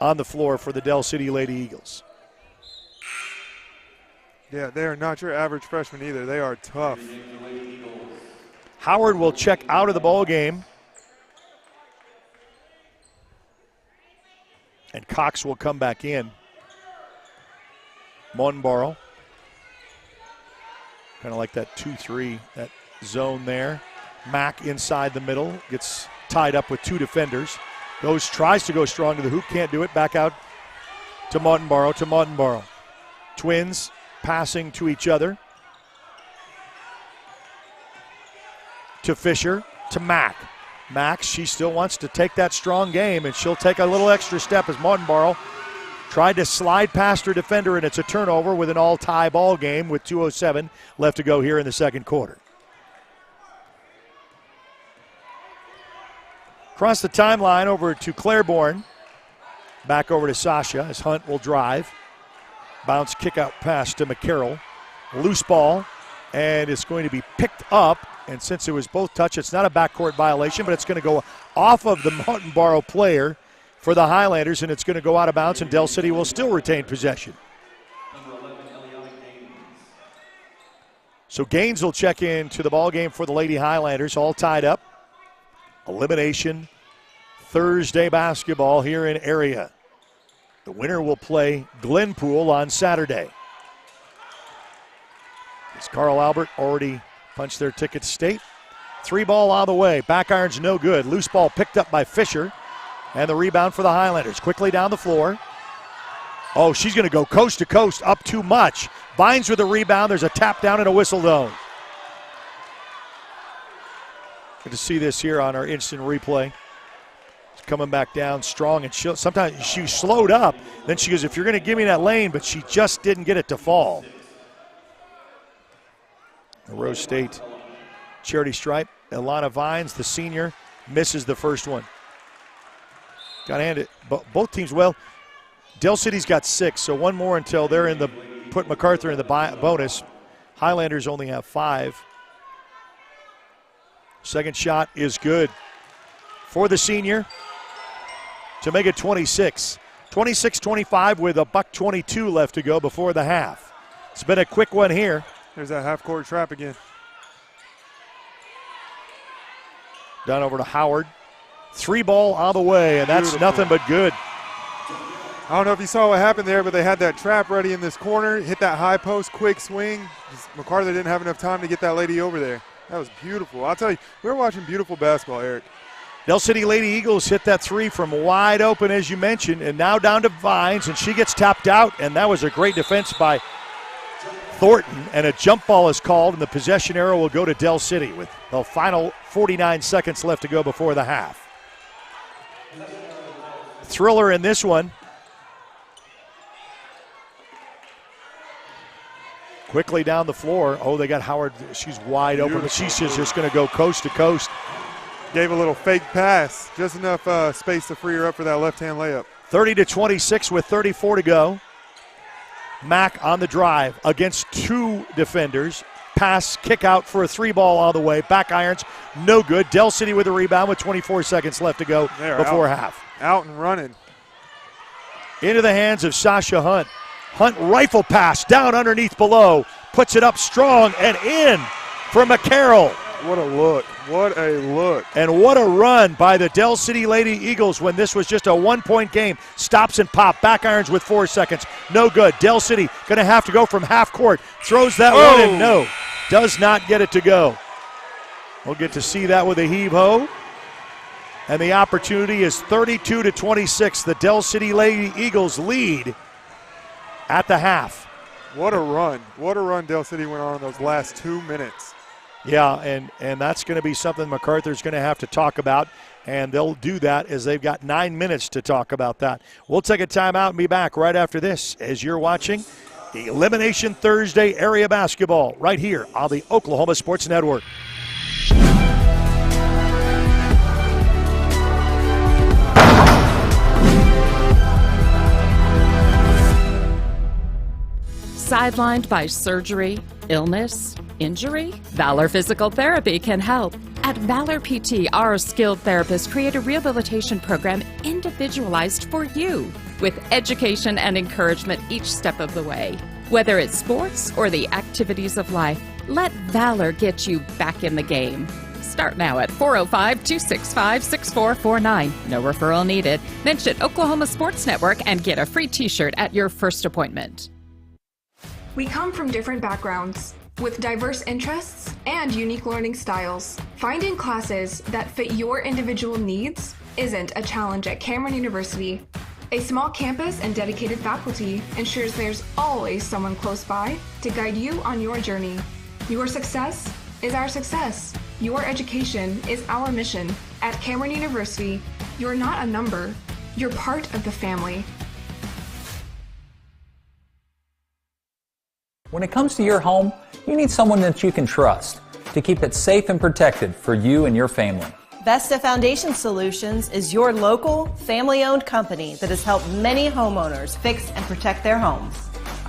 on the floor for the Del City Lady Eagles. Yeah, they are not your average freshman either. They are tough. Howard will check out of the ball game. And Cox will come back in. Monborough. Kind of like that 2-3, that zone there. Mack inside the middle, gets tied up with 2 defenders. Tries to go strong to the hoop, can't do it. Back out to Monborough. Twins passing to each other. To Fisher, to Mack. Mack, she still wants to take that strong game, and she'll take a little extra step as Monborough tried to slide past her defender, and it's a turnover with an all-tie ball game with 2:07 left to go here in the second quarter. Across the timeline over to Claiborne. Back over to Sasha as Hunt will drive. Bounce kick-out pass to McCarroll. Loose ball, and it's going to be picked up. And since it was both touch, it's not a backcourt violation, but it's going to go off of the Monborough player for the Highlanders, and it's going to go out of bounds, and Del City will still retain possession. So Gaines will check in to the ball game for the Lady Highlanders, all tied up. Elimination Thursday basketball here in area. The winner will play Glenpool on Saturday. As Carl Albert already punched their ticket to state. 3 ball on the way. Back iron's no good. Loose ball picked up by Fisher. And the rebound for the Highlanders. Quickly down the floor. Oh, she's going to go coast to coast, up too much. Vines with the rebound. There's a tap down and a whistle though. Good to see this here on our instant replay. She's coming back down strong, and sometimes she slowed up. Then she goes, if you're going to give me that lane, but she just didn't get it to fall. The Rose State charity stripe. Ilana Vines, the senior, misses the first one. Got to hand it. Both teams, well, Del City's got 6, so one more until they're in the, put Macarthur in the bonus. Highlanders only have 5. Second shot is good for the senior to make it 26. 26-25 with a $1:22 left to go before the half. It's been a quick one here. There's that half-court trap again. Down over to Howard. 3 ball on the way, and that's Beautiful. nothing but good. I don't know if you saw what happened there, but they had that trap ready in this corner, hit that high post, quick swing. Macarthur didn't have enough time to get that lady over there. That was beautiful. I'll tell you, we were watching beautiful basketball, Eric. Del City Lady Eagles hit that 3 from wide open, as you mentioned, and now down to Vines, and she gets tapped out, and that was a great defense by Thornton, and a jump ball is called, and the possession arrow will go to Del City with the final 49 seconds left to go before the half. Thriller in this one. Quickly down the floor. Oh, they got Howard. She's wide open, but she's just going to go coast to coast. Gave a little fake pass, just enough space to free her up for that left-hand layup. 30-26 with 34 to go. Mack on the drive against 2 defenders. Pass, kick out for a 3 ball all the way. Back irons, no good. Del City with a rebound with 24 seconds left to go before half. Out and running. Into the hands of Sasha Hunt. Hunt rifle pass down underneath below. Puts it up strong and in for McCarroll. What a look. What a look. And what a run by the Del City Lady Eagles when this was just a 1-point game. Stops and pop. Back irons with 4 seconds. No good. Del City going to have to go from half court. Throws that one in. No. does not get it to go. We'll get to see that with a heave-ho. And the opportunity is 32-26. The Del City Lady Eagles lead at the half. What a run. What a run Del City went on in those last 2 minutes. Yeah, and that's going to be something Macarthur's going to have to talk about, and they'll do that as they've got 9 minutes to talk about that. We'll take a timeout and be back right after this as you're watching Elimination Thursday area basketball right here on the Oklahoma Sports Network. Sidelined by surgery, illness, injury? Valor Physical Therapy can help. At Valor PT, our skilled therapists create a rehabilitation program individualized for you, with education and encouragement each step of the way. Whether it's sports or the activities of life, let Valor get you back in the game. Start now at 405-265-6449. No referral needed. Mention Oklahoma Sports Network and get a free t-shirt at your first appointment. We come from different backgrounds, with diverse interests and unique learning styles. Finding classes that fit your individual needs isn't a challenge at Cameron University. A small campus and dedicated faculty ensures there's always someone close by to guide you on your journey. Your success is our success. Your education is our mission. At Cameron University, you're not a number, you're part of the family. When it comes to your home, you need someone that you can trust to keep it safe and protected for you and your family. Vesta Foundation Solutions is your local, family-owned company that has helped many homeowners fix and protect their homes.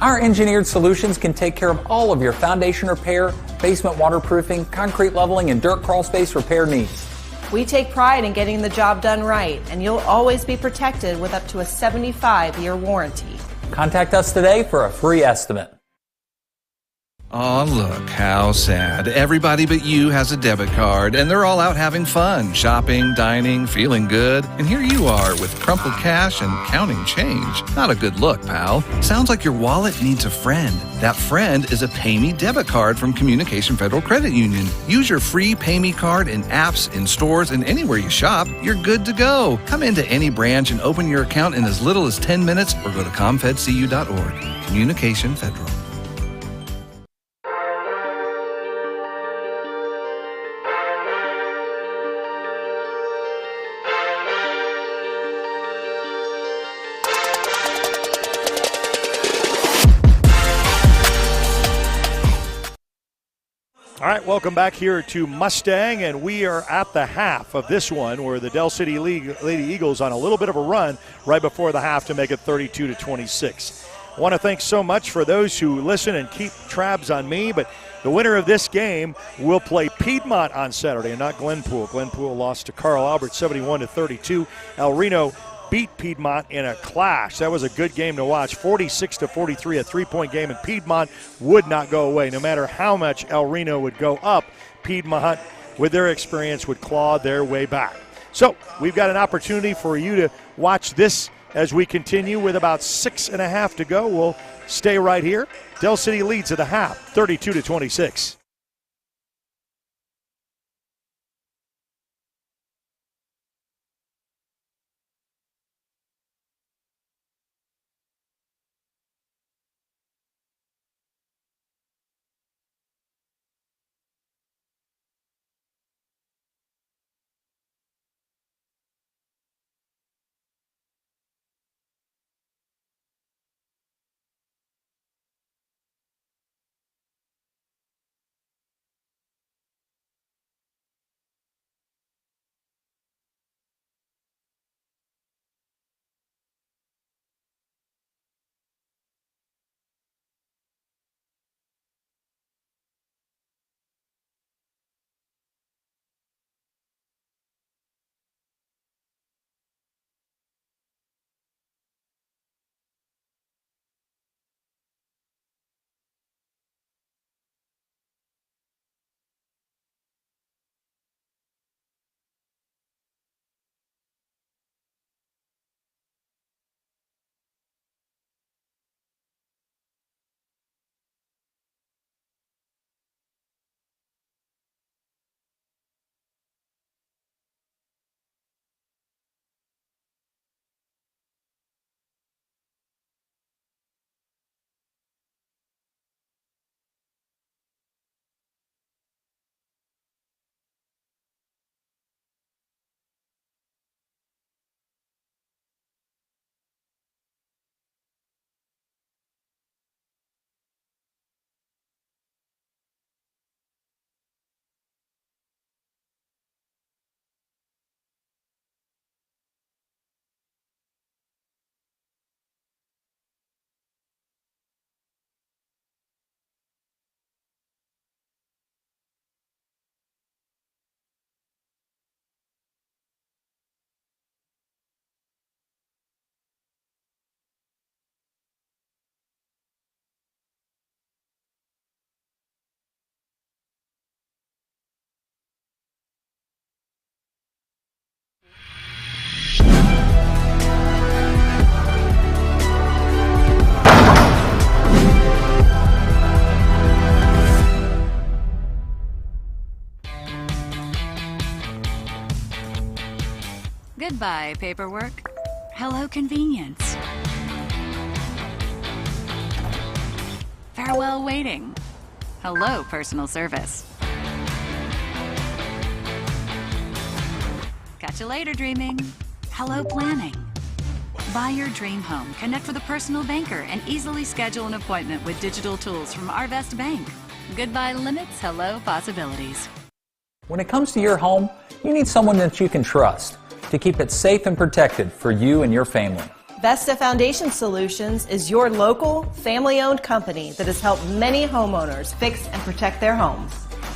Our engineered solutions can take care of all of your foundation repair, basement waterproofing, concrete leveling, and dirt crawl space repair needs. We take pride in getting the job done right, and you'll always be protected with up to a 75-year warranty. Contact us today for a free estimate. Aw, look how sad. Everybody but you has a debit card, and they're all out having fun, shopping, dining, feeling good. And here you are with crumpled cash and counting change. Not a good look, pal. Sounds like your wallet needs a friend. That friend is a PayMe debit card from Communication Federal Credit Union. Use your free PayMe card in apps, in stores, and anywhere you shop. You're good to go. Come into any branch and open your account in as little as 10 minutes or go to comfedcu.org. Communication Federal. All right, welcome back here to Mustang, and we are at the half of this one where the Del City Lady Eagles on a little bit of a run right before the half to make it 32-26. I want to thank so much for those who listen and keep tabs on me, but the winner of this game will play Piedmont on Saturday and not Glenpool. Glenpool lost to Carl Albert 71-32. El Reno beat Piedmont in a clash. That was a good game to watch. 46-43, a three-point game, and Piedmont would not go away. No matter how much El Reno would go up, Piedmont, with their experience, would claw their way back. So we've got an opportunity for you to watch this as we continue with about 6.5 to go. We'll stay right here. Del City leads at the half, 32-26. Goodbye, paperwork. Hello, convenience. Farewell, waiting. Hello, personal service. Catch you later, dreaming. Hello, planning. Buy your dream home, connect with a personal banker, and easily schedule an appointment with digital tools from Arvest Bank. Goodbye limits, hello possibilities. When it comes to your home, you need someone that you can trust to keep it safe and protected for you and your family. Vesta Foundation Solutions is your local, family-owned company that has helped many homeowners fix and protect their homes.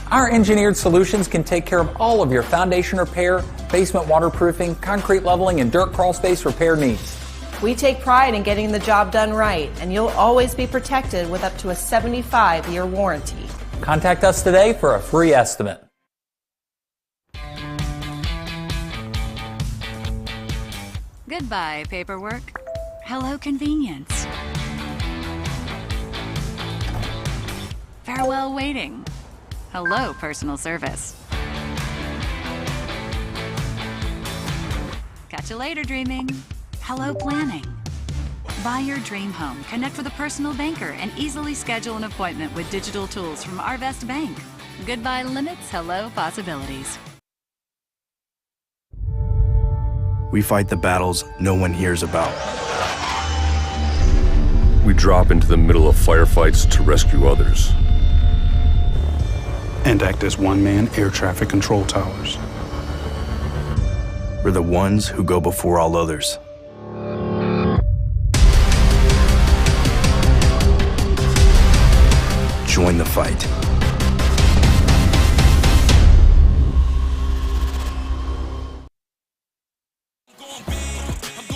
Our engineered solutions can take care of all of your foundation repair, basement waterproofing, concrete leveling, and dirt crawl space repair needs. We take pride in getting the job done right, and you'll always be protected with up to a 75-year warranty. Contact us today for a free estimate. Goodbye, paperwork. Hello, convenience. Farewell, waiting. Hello, personal service. Catch you later, dreaming. Hello, planning. Buy your dream home, connect with a personal banker, and easily schedule an appointment with digital tools from Arvest Bank. Goodbye limits, hello possibilities. We fight the battles no one hears about. We drop into the middle of firefights to rescue others. And act as one-man air traffic control towers. We're the ones who go before all others. Join the fight.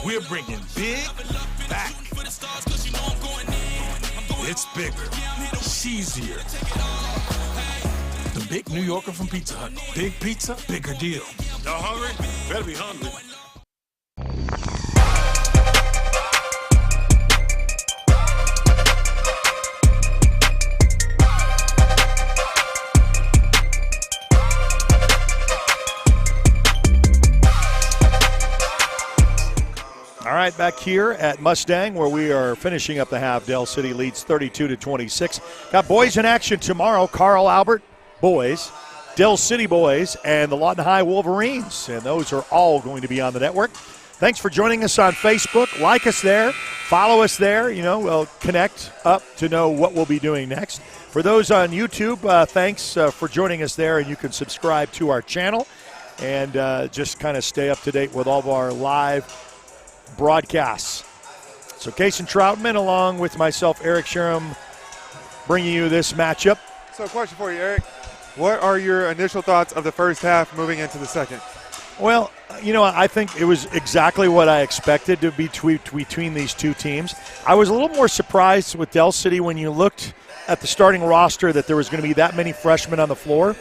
We're bringing big back. It's bigger, cheesier. The Big New Yorker from Pizza Hut. Big pizza, bigger deal. Y'all hungry? Better be hungry. All right, back here at Mustang where we are finishing up the half. Dell City leads 32-26. Got boys in action tomorrow. Carl Albert boys, Dell City boys, and the Lawton High Wolverines. And those are all going to be on the network. Thanks for joining us on Facebook. Like us there. Follow us there. You know, we'll connect up to know what we'll be doing next. For those on YouTube, thanks for joining us there. And you can subscribe to our channel and just kind of stay up to date with all of our live broadcasts. So Kason Troutman along with myself, Eric Sherham, bringing you this matchup. So question for you, Eric. What are your initial thoughts of the first half moving into the second? Well, you know, I think it was exactly what I expected to be between these two teams. I was a little more surprised with Dell City when you looked at the starting roster that there was going to be that many freshmen on the floor.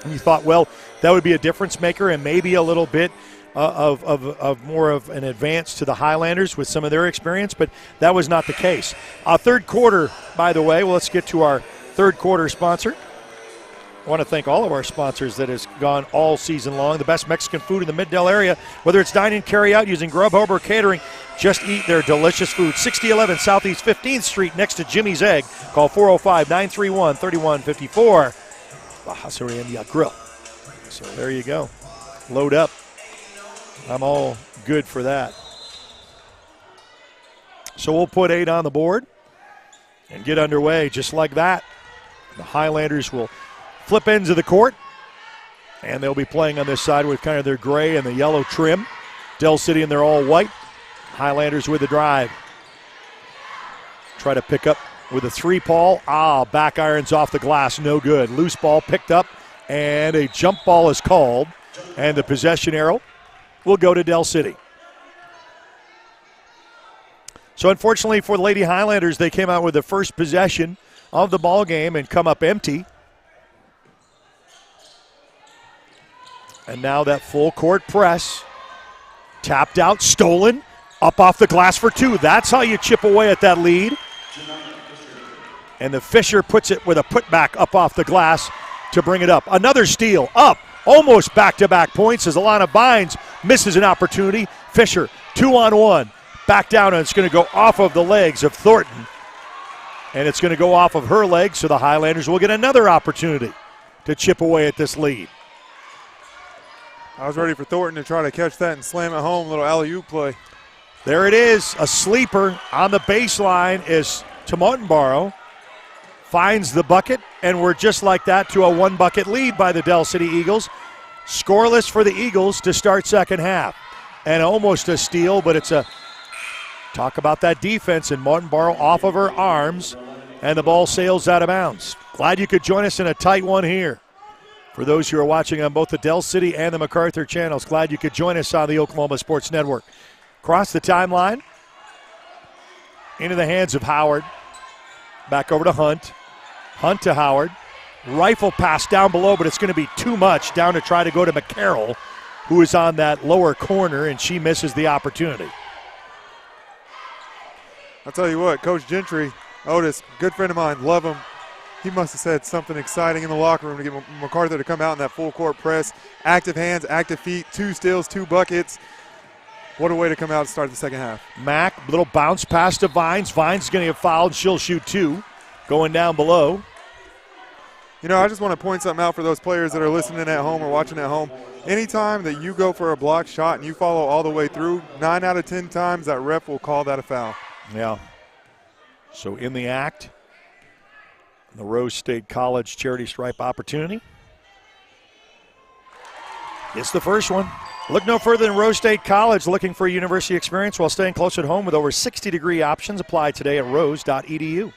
And you thought, well, that would be a difference maker and maybe a little bit of more of an advance to the Highlanders with some of their experience, but that was not the case. Third quarter, by the way, well, let's get to our third quarter sponsor. I want to thank all of our sponsors that has gone all season long. The best Mexican food in the Mid-Dell area, whether it's dine-in, carry-out, using Grubhub or catering, just eat their delicious food. 6011 Southeast 15th Street next to Jimmy's Egg. Call 405-931-3154. Baja India Grill. So there you go. Load up. I'm all good for that. So we'll put 8 on the board and get underway just like that. The Highlanders will flip ends of the court, and they'll be playing on this side with kind of their gray and the yellow trim. Dell City in their all white. Highlanders with the drive. Try to pick up with a three, Paul. Back irons off the glass, no good. Loose ball picked up, and a jump ball is called, and the possession arrow will go to Dell City. So unfortunately for the Lady Highlanders, they came out with the first possession of the ball game and come up empty. And now that full court press, tapped out, stolen, up off the glass for 2. That's how you chip away at that lead. And the Fisher puts it with a putback up off the glass to bring it up. Another steal, up, almost back-to-back points as Alana Bynes misses an opportunity. Fisher, 2-on-1. Back down, and it's going to go off of the legs of Thornton. And it's going to go off of her legs, so the Highlanders will get another opportunity to chip away at this lead. I was ready for Thornton to try to catch that and slam it home. Little alley-oop play. There it is. A sleeper on the baseline is to Martinborough. Finds the bucket, and we're just like that to a one-bucket lead by the Dell City Eagles. Scoreless for the Eagles to start second half. And almost a steal, but it's a talk about that defense, and Martinborough off of her arms, and the ball sails out of bounds. Glad you could join us in a tight one here. For those who are watching on both the Dell City and the Macarthur channels, glad you could join us on the Oklahoma Sports Network. Across the timeline, into the hands of Howard. Back over to Hunt. Hunt to Howard. Rifle pass down below, but it's going to be too much down to try to go to McCarroll, who is on that lower corner, and she misses the opportunity. I'll tell you what, Coach Gentry, Otis, good friend of mine, love him. He must have said something exciting in the locker room to get Macarthur to come out in that full court press. Active hands, active feet, 2 steals, 2 buckets. What a way to come out and start the second half. Mack, little bounce pass to Vines. Vines is going to get fouled. She'll shoot 2. Going down below. You know, I just want to point something out for those players that are listening at home or watching at home. Anytime that you go for a block shot and you follow all the way through, 9 out of 10 times that ref will call that a foul. Yeah. So in the act, the Rose State College Charity Stripe opportunity. It's the first one. Look no further than Rose State College, looking for a university experience while staying close at home with over 60-degree options. Apply today at rose.edu.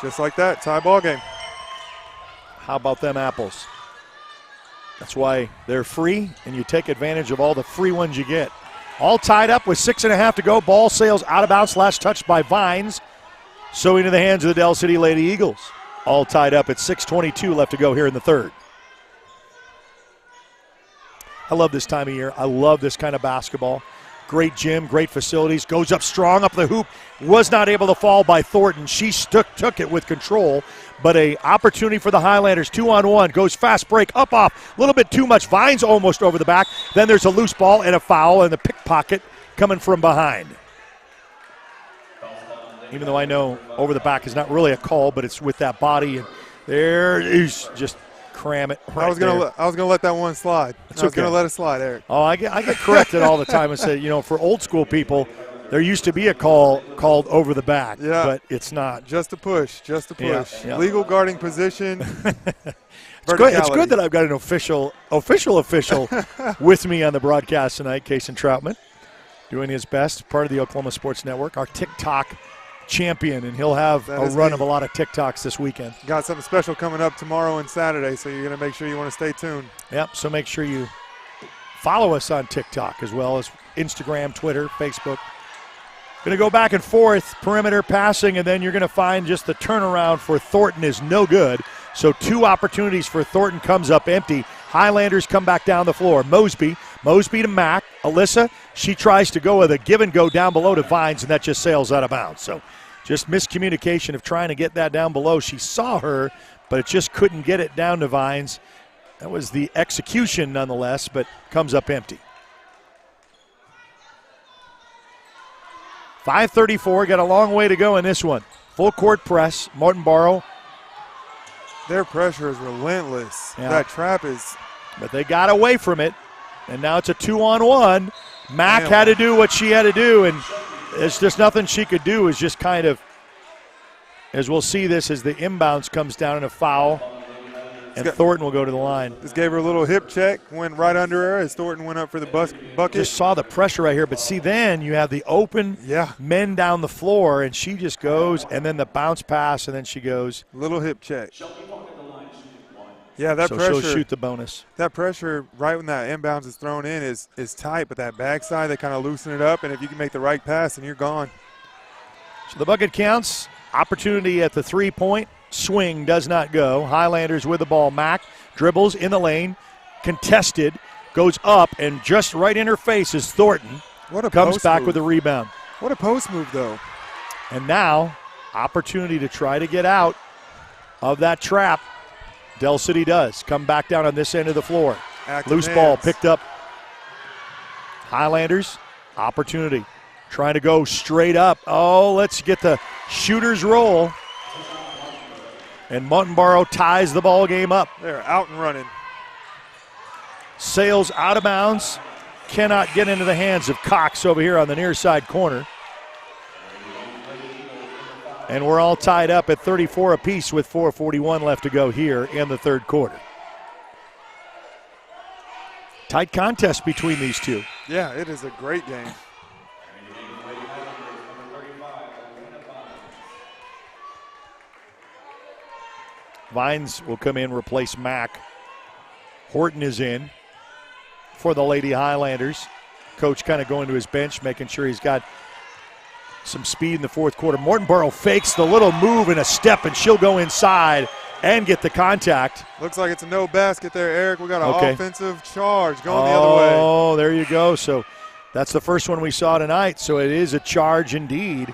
Just like that, tie ball game. How about them apples? That's why they're free, and you take advantage of all the free ones you get. All tied up with 6.5 to go. Ball sails out of bounds. Last touch by Vines. So into the hands of the Dell City Lady Eagles. All tied up at 6:22 left to go here in the third. I love this time of year. I love this kind of basketball. Great gym, great facilities. Goes up strong up the hoop. Was not able to fall by Thornton. She took it with control. But a opportunity for the Highlanders. 2-on-1. Goes fast break. Up off. A little bit too much. Vines almost over the back. Then there's a loose ball and a foul, and the pickpocket coming from behind. Even though I know over the back is not really a call, but it's with that body. And there is just cram it right I was gonna let that one slide. I was gonna let it slide, Eric. Oh, I get corrected all the time and say, for old school people, there used to be a call called over the back, but it's not. Just a push, Yeah. Legal guarding position. It's good that I've got an official with me on the broadcast tonight, Kason Troutman, doing his best, part of the Oklahoma Sports Network, our TikTok champion, and he'll have a run of a lot of TikToks this weekend. Got something special coming up tomorrow and Saturday, so you're going to make sure you want to stay tuned. Yep, so make sure you follow us on TikTok as well as Instagram, Twitter, Facebook. Going to go back and forth, perimeter passing, and then you're going to find just the turnaround for Thornton is no good. So 2 opportunities for Thornton comes up empty. Highlanders come back down the floor. Mosby to Mack. Alyssa, she tries to go with a give and go down below to Vines, and that just sails out of bounds. So just miscommunication of trying to get that down below. She saw her, but it just couldn't get it down to Vines. That was the execution nonetheless, but comes up empty. 5:34, got a long way to go in this one. Full court press, Martinborough. Their pressure is relentless. Yeah. That trap is. But they got away from it, and now it's a 2-on-1. Mack had to do what she had to do, and there's just nothing she could do. Is just kind of, as we'll see this as the inbounds comes down in a foul, and Thornton will go to the line. Just gave her a little hip check, went right under her as Thornton went up for the bucket. Just saw the pressure right here, but see then you have the open men down the floor, and she just goes, and then the bounce pass, and then she goes. Little hip check. Yeah, that so pressure. She'll shoot the bonus. That pressure right when that inbounds is thrown in is tight, but that backside, they kind of loosen it up, and if you can make the right pass, then you're gone. So the bucket counts. Opportunity at the three-point. Swing does not go. Highlanders with the ball. Mack dribbles in the lane. Contested. Goes up, and just right in her face is Thornton. Comes back with a rebound. What a post move, though. And now, opportunity to try to get out of that trap. Del City does come back down on this end of the floor. Active Loose hands. ball picked up. Highlanders, opportunity. Trying to go straight up. Oh, let's get the shooter's roll. And Muntinborough ties the ball game up. They're out and running. Sails out of bounds. Cannot get into the hands of Cox over here on the near side corner. And we're all tied up at 34 apiece with 4:41 left to go here in the third quarter. Tight contest between these two. Yeah, it is a great game. Vines will come in, replace Mack. Horton is in for the Lady Highlanders. Coach kind of going to his bench, making sure he's got some speed in the fourth quarter. Muntinborough fakes the little move and a step, and she'll go inside and get the contact. Looks like it's a no basket there, Eric. We got an offensive charge going the other way. Oh, there you go. So that's the first one we saw tonight. So it is a charge indeed.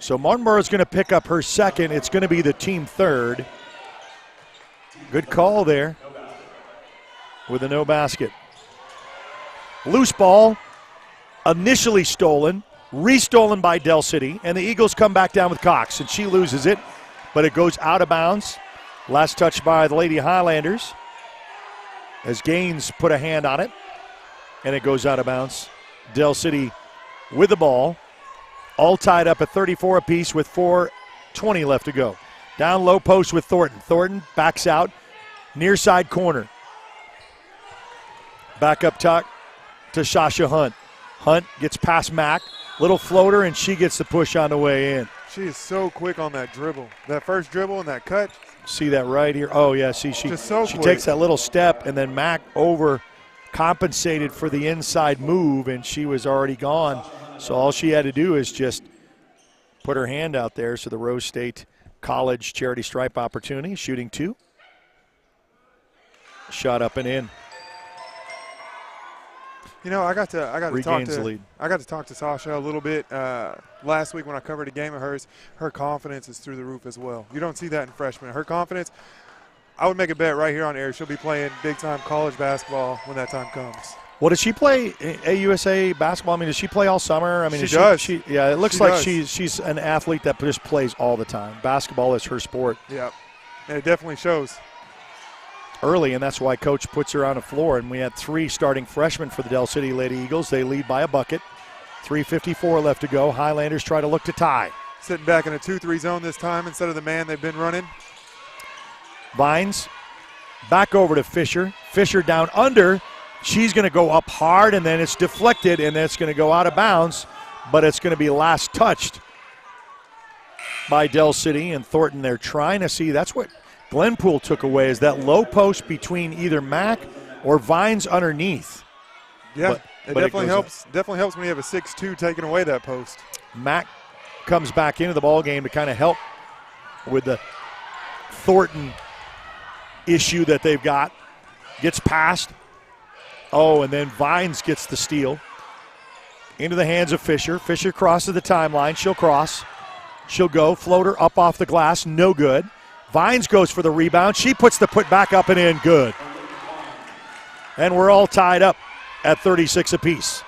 So Muntinborough is going to pick up her second. It's going to be the team third. Good call there with a no basket. Loose ball, initially stolen, restolen by Del City, and the Eagles come back down with Cox, and she loses it, but it goes out of bounds. Last touch by the Lady Highlanders as Gaines put a hand on it, and it goes out of bounds. Del City with the ball, all tied up at 34 apiece with 4:20 left to go. Down low post with Thornton. Thornton backs out, near side corner. Back up top to Sasha Hunt. Hunt gets past Mack. Little floater, and she gets the push on the way in. She is so quick on that dribble. That first dribble and that cut. See that right here? Oh, yeah, see, she takes that little step, and then Mack overcompensated for the inside move, and she was already gone. So all she had to do is just put her hand out there. So the Rose State College charity stripe opportunity, shooting two. Shot up and in. You know, I got to Regains the lead. I got to talk to Sasha a little bit last week when I covered a game of hers. Her confidence is through the roof as well. You don't see that in freshmen. Her confidence, I would make a bet right here on air. She'll be playing big-time college basketball when that time comes. Well, does she play AUSA basketball? I mean, does she play all summer? I mean, she does. Yeah, it looks like she's an athlete that just plays all the time. Basketball is her sport. Yeah, and it definitely shows. Early, and that's why Coach puts her on the floor. And we had three starting freshmen for the Del City Lady Eagles. They lead by a bucket. 3:54 left to go. Highlanders try to look to tie. Sitting back in a 2-3 zone this time instead of the man they've been running. Vines back over to Fisher. Fisher down under. She's going to go up hard, and then it's deflected, and then it's going to go out of bounds, but it's going to be last touched by Del City. And Thornton, they're trying to see. That's what Glenpool took away, is that low post between either Mack or Vines underneath. Yeah, it definitely helps. Definitely helps when you have a 6'2" taking away that post. Mack comes back into the ball game to kind of help with the Thornton issue that they've got. Gets past. Oh, and then Vines gets the steal into the hands of Fisher. Fisher crosses the timeline. She'll cross. She'll go. Floater up off the glass. No good. Vines goes for the rebound. She puts the put back up and in. Good. And we're all tied up at 36 apiece.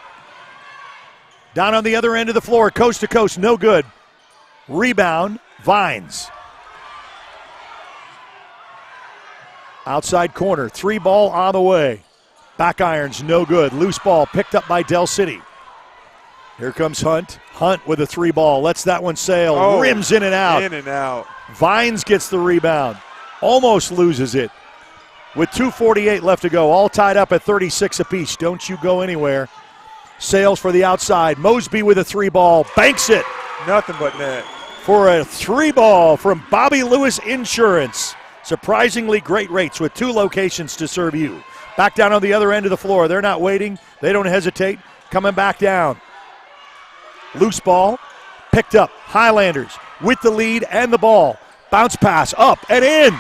Down on the other end of the floor, coast to coast, no good. Rebound, Vines. Outside corner, three ball on the way. Back irons, no good. Loose ball picked up by Del City. Here comes Hunt. Hunt with a three ball. Lets that one sail. Oh, rims in and out. In and out. Vines gets the rebound. Almost loses it. With 2:48 left to go. All tied up at 36 apiece. Don't you go anywhere. Sails for the outside. Mosby with a three ball. Banks it. Nothing but net. For a three ball from Bobby Lewis Insurance. Surprisingly great rates with two locations to serve you. Back down on the other end of the floor. They're not waiting. They don't hesitate. Coming back down. Loose ball. Picked up. Highlanders with the lead and the ball. Bounce pass up and in.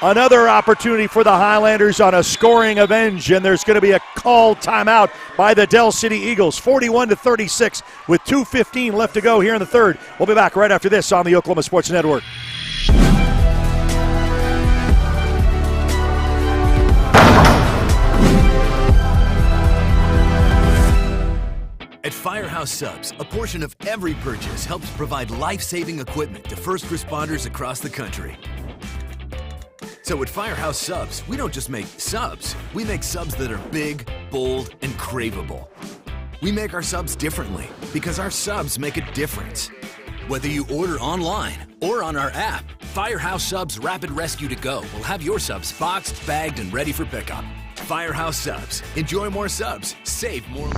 Another opportunity for the Highlanders on a scoring avenge, and there's going to be a called timeout by the Del City Eagles. 41-36 with 2:15 left to go here in the third. We'll be back right after this on the Oklahoma Sports Network. Firehouse Subs, a portion of every purchase helps provide life-saving equipment to first responders across the country. So at Firehouse Subs, we don't just make subs. We make subs that are big, bold, and craveable. We make our subs differently because our subs make a difference. Whether you order online or on our app, Firehouse Subs Rapid Rescue to Go will have your subs boxed, bagged, and ready for pickup. Firehouse Subs. Enjoy more subs. Save more.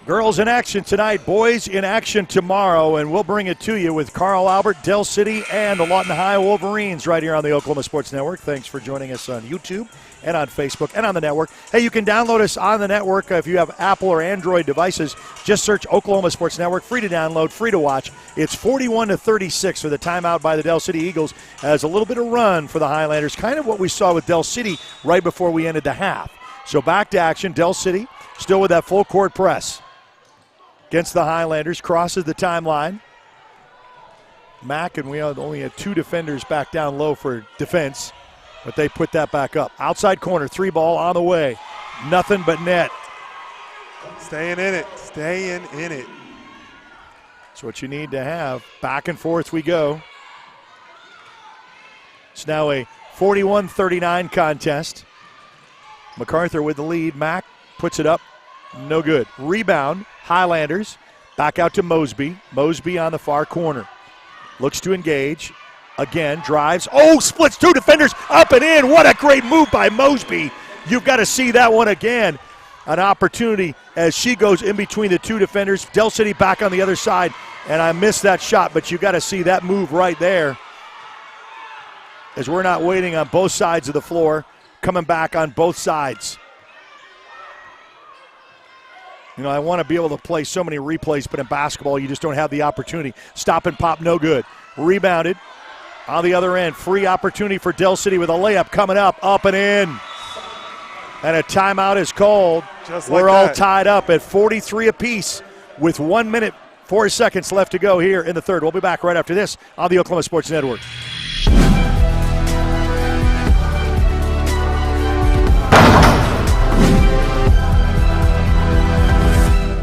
Girls in action tonight, boys in action tomorrow, and we'll bring it to you with Carl Albert, Dell City, and the Lawton High Wolverines right here on the Oklahoma Sports Network. Thanks for joining us on YouTube and on Facebook and on the network. Hey, you can download us on the network if you have Apple or Android devices. Just search Oklahoma Sports Network, free to download, free to watch. It's 41-36 for the timeout by the Dell City Eagles as a little bit of run for the Highlanders, kind of what we saw with Dell City right before we ended the half. So back to action, Dell City still with that full court press against the Highlanders, crosses the timeline. Mack, and we only had 2 defenders back down low for defense, but they put that back up. Outside corner, 3 ball on the way. Nothing but net. Staying in it, staying in it. That's what you need to have. Back and forth we go. It's now a 41-39 contest. Macarthur with the lead. Mack puts it up. No good. Rebound. Highlanders. Back out to Mosby. Mosby on the far corner. Looks to engage. Again, drives. Oh, splits 2 defenders up and in. What a great move by Mosby. You've got to see that one again. An opportunity as she goes in between the 2 defenders. Dell City back on the other side. And I missed that shot, but you've got to see that move right there. As we're not waiting on both sides of the floor. Coming back on both sides. You know, I want to be able to play so many replays, but in basketball, you just don't have the opportunity. Stop and pop, no good. Rebounded on the other end. Free opportunity for Dell City with a layup coming up and in. And a timeout is called. We're all tied up at 43 apiece with 1 minute, 4 seconds left to go here in the third. We'll be back right after this on the Oklahoma Sports Network.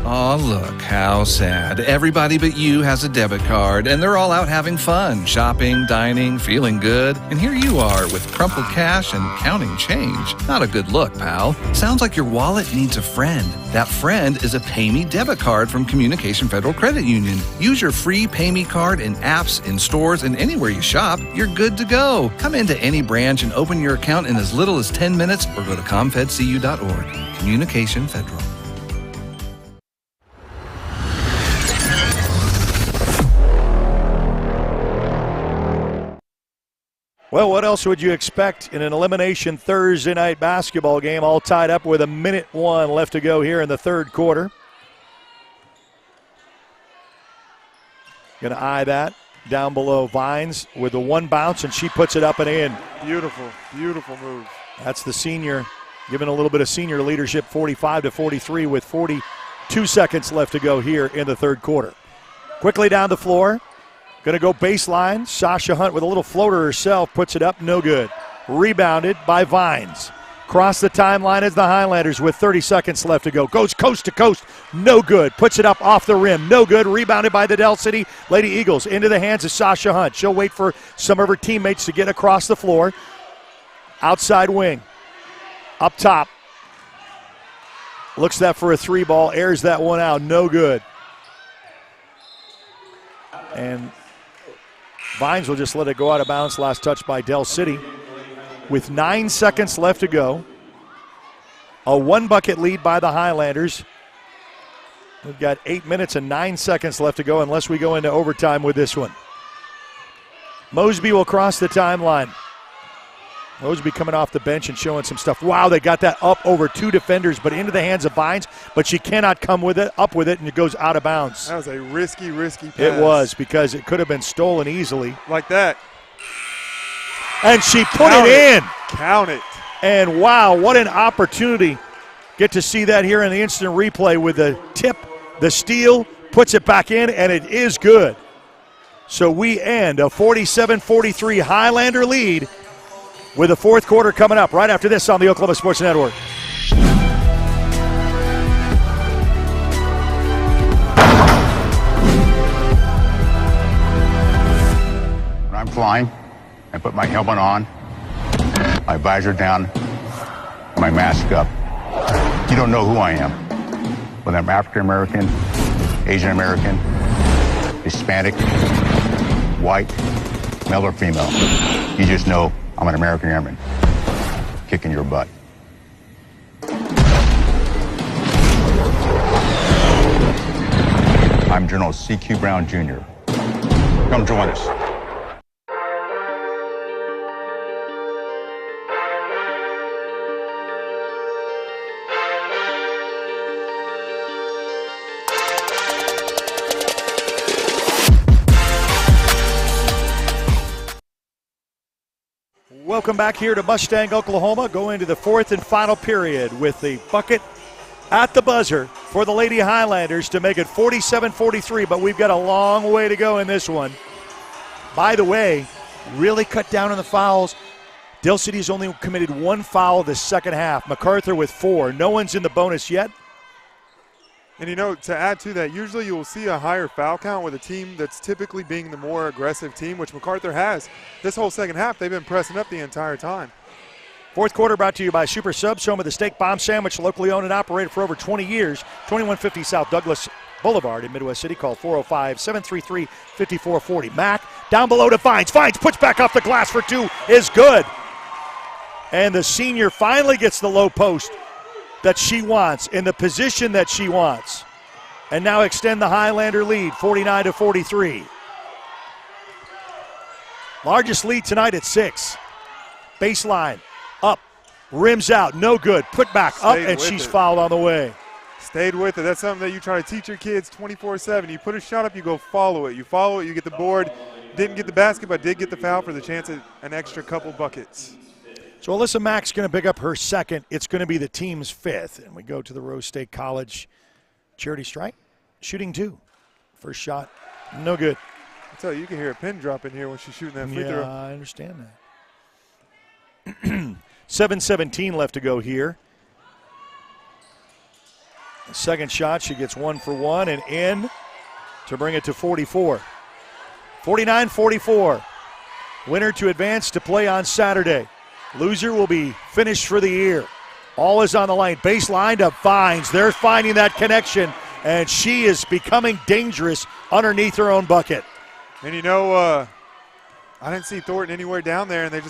Aw, look, how sad. Everybody but you has a debit card, and they're all out having fun, shopping, dining, feeling good. And here you are with crumpled cash and counting change. Not a good look, pal. Sounds like your wallet needs a friend. That friend is a PayMe debit card from Communication Federal Credit Union. Use your free PayMe card in apps, in stores, and anywhere you shop. You're good to go. Come into any branch and open your account in as little as 10 minutes or go to comfedcu.org. Communication Federal. Well, what else would you expect in an elimination Thursday night basketball game, all tied up with 1:01 left to go here in the third quarter? Going to eye that down below Vines with the 1 bounce, and she puts it up and in. Beautiful, beautiful move. That's the senior, giving a little bit of senior leadership, 45-43 with 42 seconds left to go here in the third quarter. Quickly down the floor. Going to go baseline. Sasha Hunt with a little floater herself. Puts it up. No good. Rebounded by Vines. Cross the timeline as the Highlanders with 30 seconds left to go. Goes coast to coast. No good. Puts it up off the rim. No good. Rebounded by the Dell City Lady Eagles. Into the hands of Sasha Hunt. She'll wait for some of her teammates to get across the floor. Outside wing. Up top. Looks that for a 3 ball. Airs that one out. No good. And Vines will just let it go out of bounds. Last touch by Dell City. With 9 seconds left to go. A 1-bucket lead by the Highlanders. We've got 8 minutes and 9 seconds left to go unless we go into overtime with this one. Mosby will cross the timeline. Mosby coming off the bench and showing some stuff. Wow, they got that up over 2 defenders, but into the hands of Vines, but she cannot come with it, up with it, and it goes out of bounds. That was a risky pass. It was, because it could have been stolen easily. Like that. And she put it in. Count it. And wow, what an opportunity. Get to see that here in the instant replay with the tip, the steal, puts it back in, and it is good. So we end a 47-43 Highlander lead with the fourth quarter coming up right after this on the Oklahoma Sports Network. When I'm flying, I put my helmet on, my visor down, my mask up. You don't know who I am. Whether I'm African American, Asian American, Hispanic, white, male or female. You just know I'm an American airman kicking your butt. I'm General C.Q. Brown Jr. Come join us. Welcome back here to Mustang, Oklahoma. Go into the fourth and final period with the bucket at the buzzer for the Lady Highlanders to make it 47-43, but we've got a long way to go in this one. By the way, really cut down on the fouls. Dell City's only committed one foul this second half. Macarthur with 4. No one's in the bonus yet. And, you know, to add to that, usually you will see a higher foul count with a team that's typically being the more aggressive team, which Macarthur has. This whole second half, they've been pressing up the entire time. Fourth quarter brought to you by Super Subs, home of the steak bomb sandwich, locally owned and operated for over 20 years. 2150 South Douglas Boulevard in Midwest City. Call 405-733-5440. Mack down below to Vines. Vines puts back off the glass for 2 is good. And the senior finally gets the low post that she wants in the position that she wants. And now extend the Highlander lead, 49-43. Largest lead tonight at 6. Baseline, up, rims out, no good. Put back up, and she's fouled on the way. Stayed with it. That's something that you try to teach your kids 24/7. You put a shot up, you go follow it. You follow it, you get the board. Didn't get the basket, but did get the foul for the chance at an extra couple buckets. So Alyssa Mack's going to pick up her second. It's going to be the team's 5th. And we go to the Rose State College charity strike. Shooting 2. First shot, no good. I tell you, you can hear a pin drop in here when she's shooting that free throw. Yeah, I understand that. 7:17 left to go here. The second shot, she gets 1 for 1 and in to bring it to 44. 49-44. Winner to advance to play on Saturday. Loser will be finished for the year. All is on the line. Baseline to Vines. They're finding that connection, and she is becoming dangerous underneath her own bucket. And you know, I didn't see Thornton anywhere down there, and they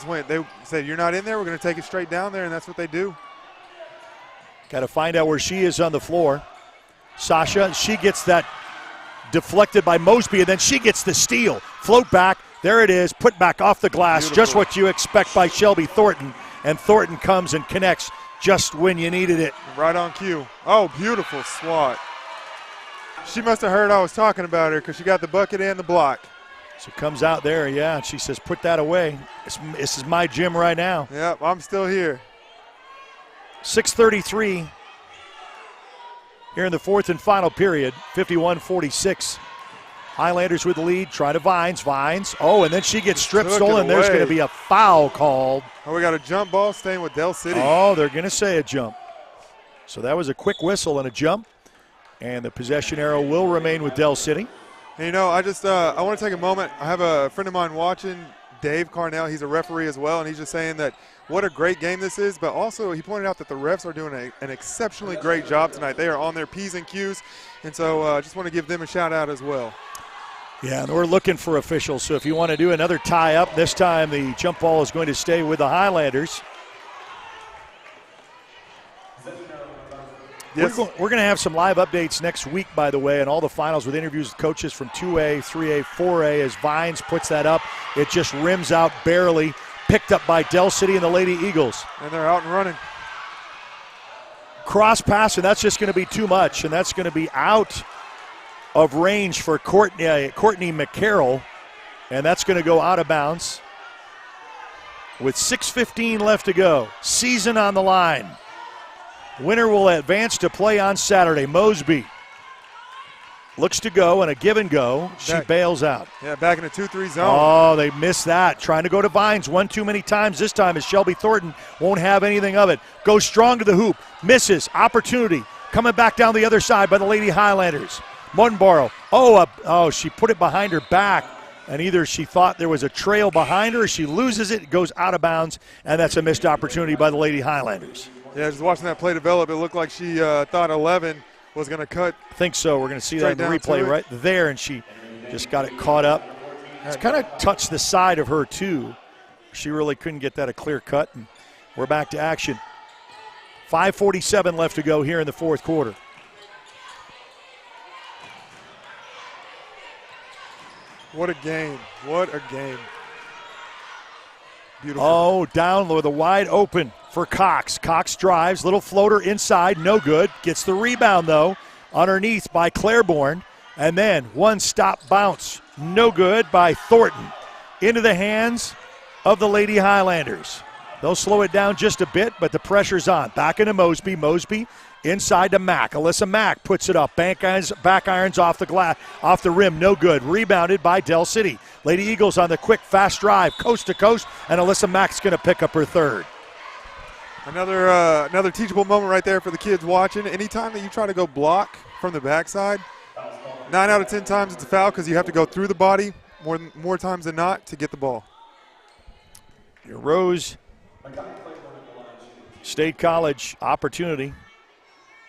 said, you're not in there, we're going to take it straight down there, and that's what they do. Got to find out where she is on the floor. Sasha, she gets that deflected by Mosby, and then she gets the steal. Float back. There it is, put back off the glass. Beautiful. Just what you expect by Shelby Thornton. And Thornton comes and connects just when you needed it. Right on cue. Oh, beautiful swat. She must have heard I was talking about her because she got the bucket and the block. So comes out there, yeah, and she says, put that away. This is my gym right now. Yep, I'm still here. 6:33 here in the fourth and final period, 51-46. Highlanders with the lead, try to Vines. Oh, and then she gets strip stolen. There's going to be a foul called. Oh, we got a jump ball staying with Dell City. Oh, they're going to say a jump. So that was a quick whistle and a jump. And the possession arrow will remain with Dell City. And you know, I want to take a moment. I have a friend of mine watching, Dave Carnell. He's a referee as well, and he's just saying that what a great game this is. But also, he pointed out that the refs are doing an exceptionally great job tonight. They are on their P's and Q's. And so I just want to give them a shout out as well. Yeah, and we're looking for officials. So if you want to do another tie-up, this time the jump ball is going to stay with the Highlanders. Yes. We're going to have some live updates next week, by the way, and all the finals with interviews with coaches from 2A, 3A, 4A. As Vines puts that up, it just rims out barely. Picked up by Dell City and the Lady Eagles. And they're out and running. Cross pass, and that's just going to be too much, and that's going to be out of range for Courtney McCarroll, and that's going to go out of bounds. with 6:15 left to go. Season on the line. Winner will advance to play on Saturday. Mosby looks to go, and a give and go. She bails out. Yeah, back in the 2-3 zone. Oh, they missed that. Trying to go to Vines one too many times this time as Shelby Thornton won't have anything of it. Goes strong to the hoop. Misses. Opportunity. Coming back down the other side by the Lady Highlanders. Munborough. She put it behind her back, and either she thought there was a trail behind her or she loses it, goes out of bounds, and that's a missed opportunity by the Lady Highlanders. Yeah, just watching that play develop, it looked like she thought 11 was going to cut. I think so. We're going to see that in the replay right there, and she just got it caught up. It's kind of touched the side of her, too. She really couldn't get that a clear cut, and we're back to action. 5:47 left to go here in the fourth quarter. What a game. What a game. Beautiful. Oh, down low, the wide open for Cox. Cox drives, little floater inside, no good. Gets the rebound, though, underneath by Claiborne. And then one stop bounce, no good by Thornton. Into the hands of the Lady Highlanders. They'll slow it down just a bit, but the pressure's on. Back into Mosby. Mosby inside to Mack. Alyssa Mack puts it up. Back irons off the glass, off the rim, no good. Rebounded by Del City. Lady Eagles on the quick, fast drive, coast to coast, and Alyssa Mack's going to pick up her third. Another teachable moment right there for the kids watching. Anytime that you try to go block from the backside, 9 out of 10 times it's a foul because you have to go through the body more times than not to get the ball. Your Rose State College opportunity.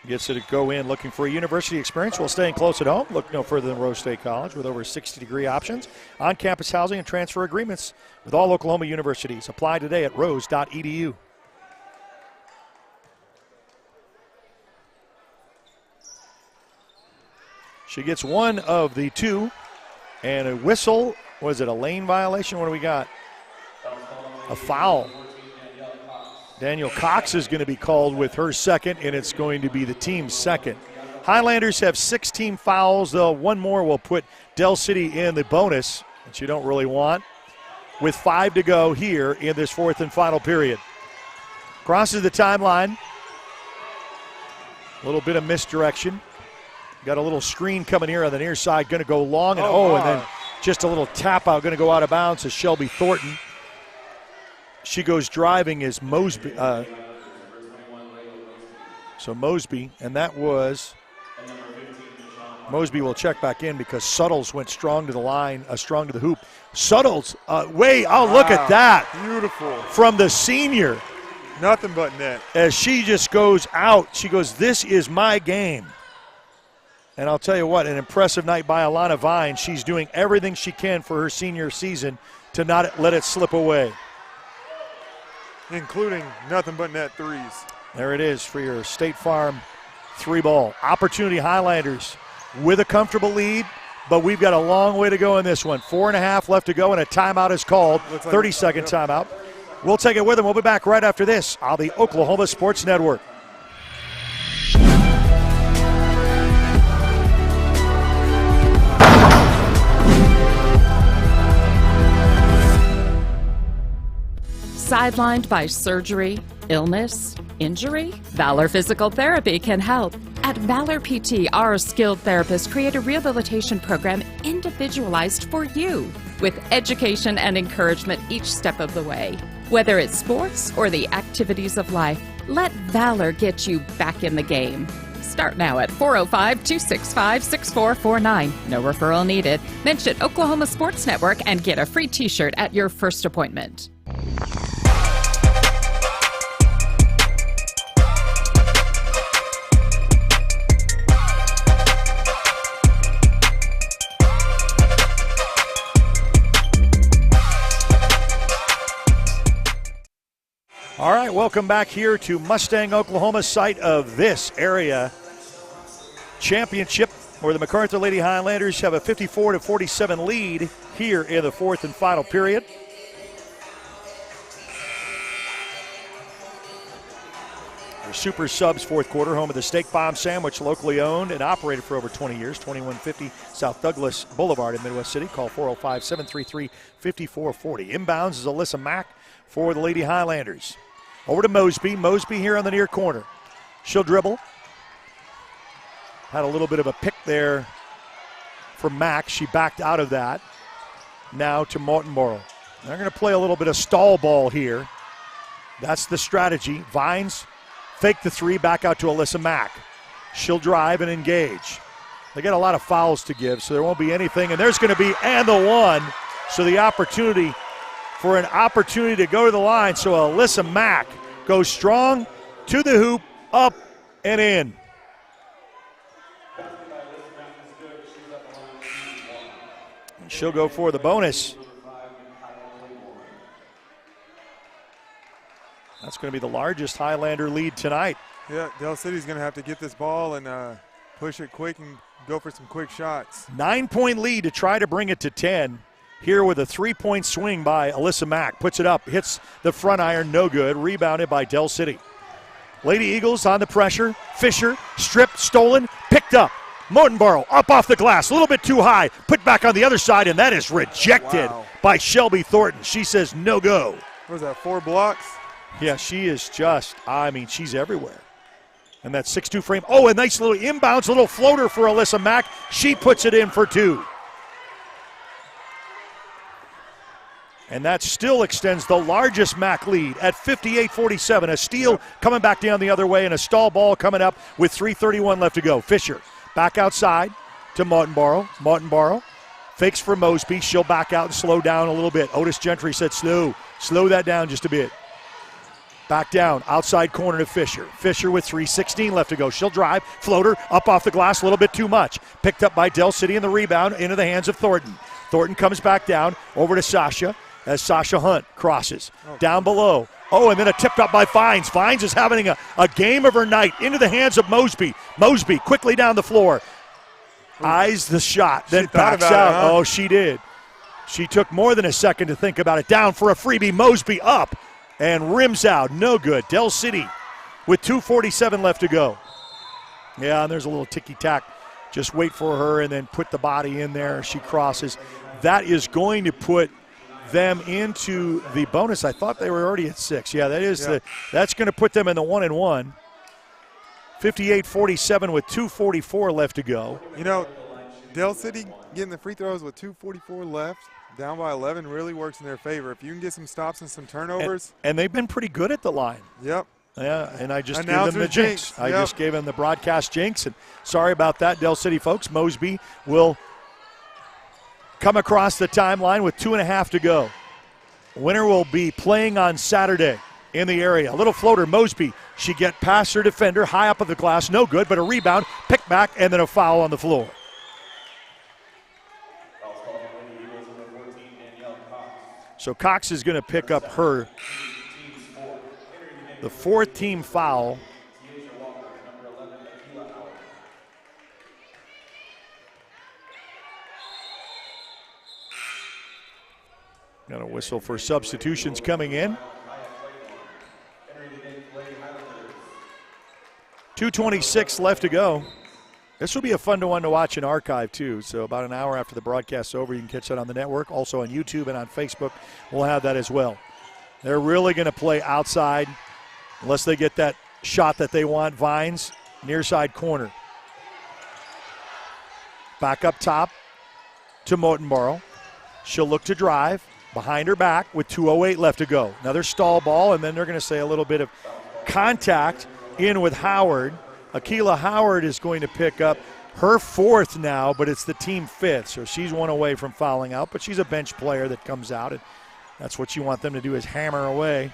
Gets it to go in looking for a university experience while staying close at home. Look no further than Rose State College with over 60-degree options, on-campus housing, and transfer agreements with all Oklahoma universities. Apply today at rose.edu. She gets one of the two, and a whistle. Was it a lane violation? What do we got? A foul. Daniel Cox is going to be called with her second, and it's going to be the team's second. Highlanders have 16 fouls, though. One more will put Del City in the bonus, which you don't really want, with 5 to go here in this fourth and final period. Crosses the timeline. A little bit of misdirection. Got a little screen coming here on the near side, going to go long, and and then just a little tap out, going to go out of bounds to Shelby Thornton. She goes driving as Mosby. So Mosby, and that was Mosby will check back in because Suttles went strong to the line, strong to the hoop. Suttles, look at that. Beautiful. From the senior. Nothing but net. As she just goes out, she goes, this is my game. And I'll tell you what, an impressive night by Alana Vine. She's doing everything she can for her senior season to not let it slip away. Including nothing but net threes. There it is for your State Farm 3-ball. Opportunity Highlanders with a comfortable lead, but we've got a long way to go in this one. 4.5 left to go, and a timeout is called. 30-second timeout. We'll take it with them. We'll be back right after this on the Oklahoma Sports Network. Sidelined by surgery, illness, injury? Valor Physical Therapy can help. At Valor PT, our skilled therapists create a rehabilitation program individualized for you, with education and encouragement each step of the way. Whether it's sports or the activities of life, let Valor get you back in the game. Start now at 405-265-6449. No referral needed. Mention Oklahoma Sports Network and get a free t-shirt at your first appointment. All right, welcome back here to Mustang, Oklahoma, site of this area championship, where the Macarthur Lady Highlanders have a 54-47 lead here in the fourth and final period. Your Super Subs fourth quarter, home of the Steak Bomb Sandwich, locally owned and operated for over 20 years, 2150 South Douglas Boulevard in Midwest City. Call 405-733-5440. Inbounds is Alyssa Mack for the Lady Highlanders. Over to Mosby. Mosby here on the near corner. She'll dribble. Had a little bit of a pick there from Mack. She backed out of that. Now to Mortenborough. They're going to play a little bit of stall ball here. That's the strategy. Vines fake the three, back out to Alyssa Mack. She'll drive and engage. They got a lot of fouls to give, so there won't be anything. And there's going to be and the one. So the opportunity for an opportunity to go to the line. So Alyssa Mack goes strong to the hoop, up and in. And she'll go for the bonus. That's going to be the largest Highlander lead tonight. Yeah, Dell City's going to have to get this ball and push it quick and go for some quick shots. 9-point lead to try to bring it to 10. Here with a 3-point swing by Alyssa Mack. Puts it up, hits the front iron, no good. Rebounded by Dell City. Lady Eagles on the pressure. Fisher, stripped, stolen, picked up. Mortenborough up off the glass, a little bit too high. Put back on the other side, and that is rejected by Shelby Thornton. She says no go. What was that, 4 blocks? Yeah, she is just, she's everywhere. And that 6'2 frame. Oh, a nice little inbounds, little floater for Alyssa Mack. She puts it in for 2. And that still extends the largest Mack lead at 58-47. A steal coming back down the other way and a stall ball coming up with 3:31 left to go. Fisher back outside to Mortenborough. Mortenborough fakes for Mosby. She'll back out and slow down a little bit. Otis Gentry said slow that down just a bit. Back down, outside corner to Fisher. Fisher with 3:16 left to go. She'll drive, floater, up off the glass, a little bit too much. Picked up by Dell City in the rebound, into the hands of Thornton. Thornton comes back down, over to Sasha, as Sasha Hunt crosses. Down below. Oh, and then a tipped up by Vines. Vines is having a game of her night, into the hands of Mosby. Mosby quickly down the floor. Eyes the shot, then backs out. Huh? Oh, she did. She took more than a second to think about it. Down for a freebie. Mosby up. And rims out, no good. Dell City with 2:47 left to go. Yeah, and there's a little ticky-tack. Just wait for her and then put the body in there. She crosses. That is going to put them into the bonus. I thought they were already at 6. Yeah, that's going to put them in the 1-1. 58-47 with 2:44 left to go. You know, Dell City getting the free throws with 2:44 left. Down by 11 really works in their favor. If you can get some stops and some turnovers. And they've been pretty good at the line. Yep. Yeah, and I just gave them the jinx. I just gave them the broadcast jinx. And sorry about that, Dell City folks. Mosby will come across the timeline with 2.5 to go. Winner will be playing on Saturday in the area. A little floater, Mosby. She get past her defender, high up of the glass, no good, but a rebound, pick back, and then a foul on the floor. So Cox is going to pick up the 4th team foul. Got a whistle for substitutions coming in. 2:26 left to go. This will be a fun one to watch in archive, too. So about an hour after the broadcast's over, you can catch that on the network. Also on YouTube and on Facebook, we'll have that as well. They're really going to play outside unless they get that shot that they want. Vines, near side corner. Back up top to Mortenborough. She'll look to drive behind her back with 2:08 left to go. Another stall ball, and then they're going to say a little bit of contact in with Howard. Akila Howard is going to pick up her 4th now, but it's the team 5th, so she's one away from fouling out, but she's a bench player that comes out, and that's what you want them to do is hammer away.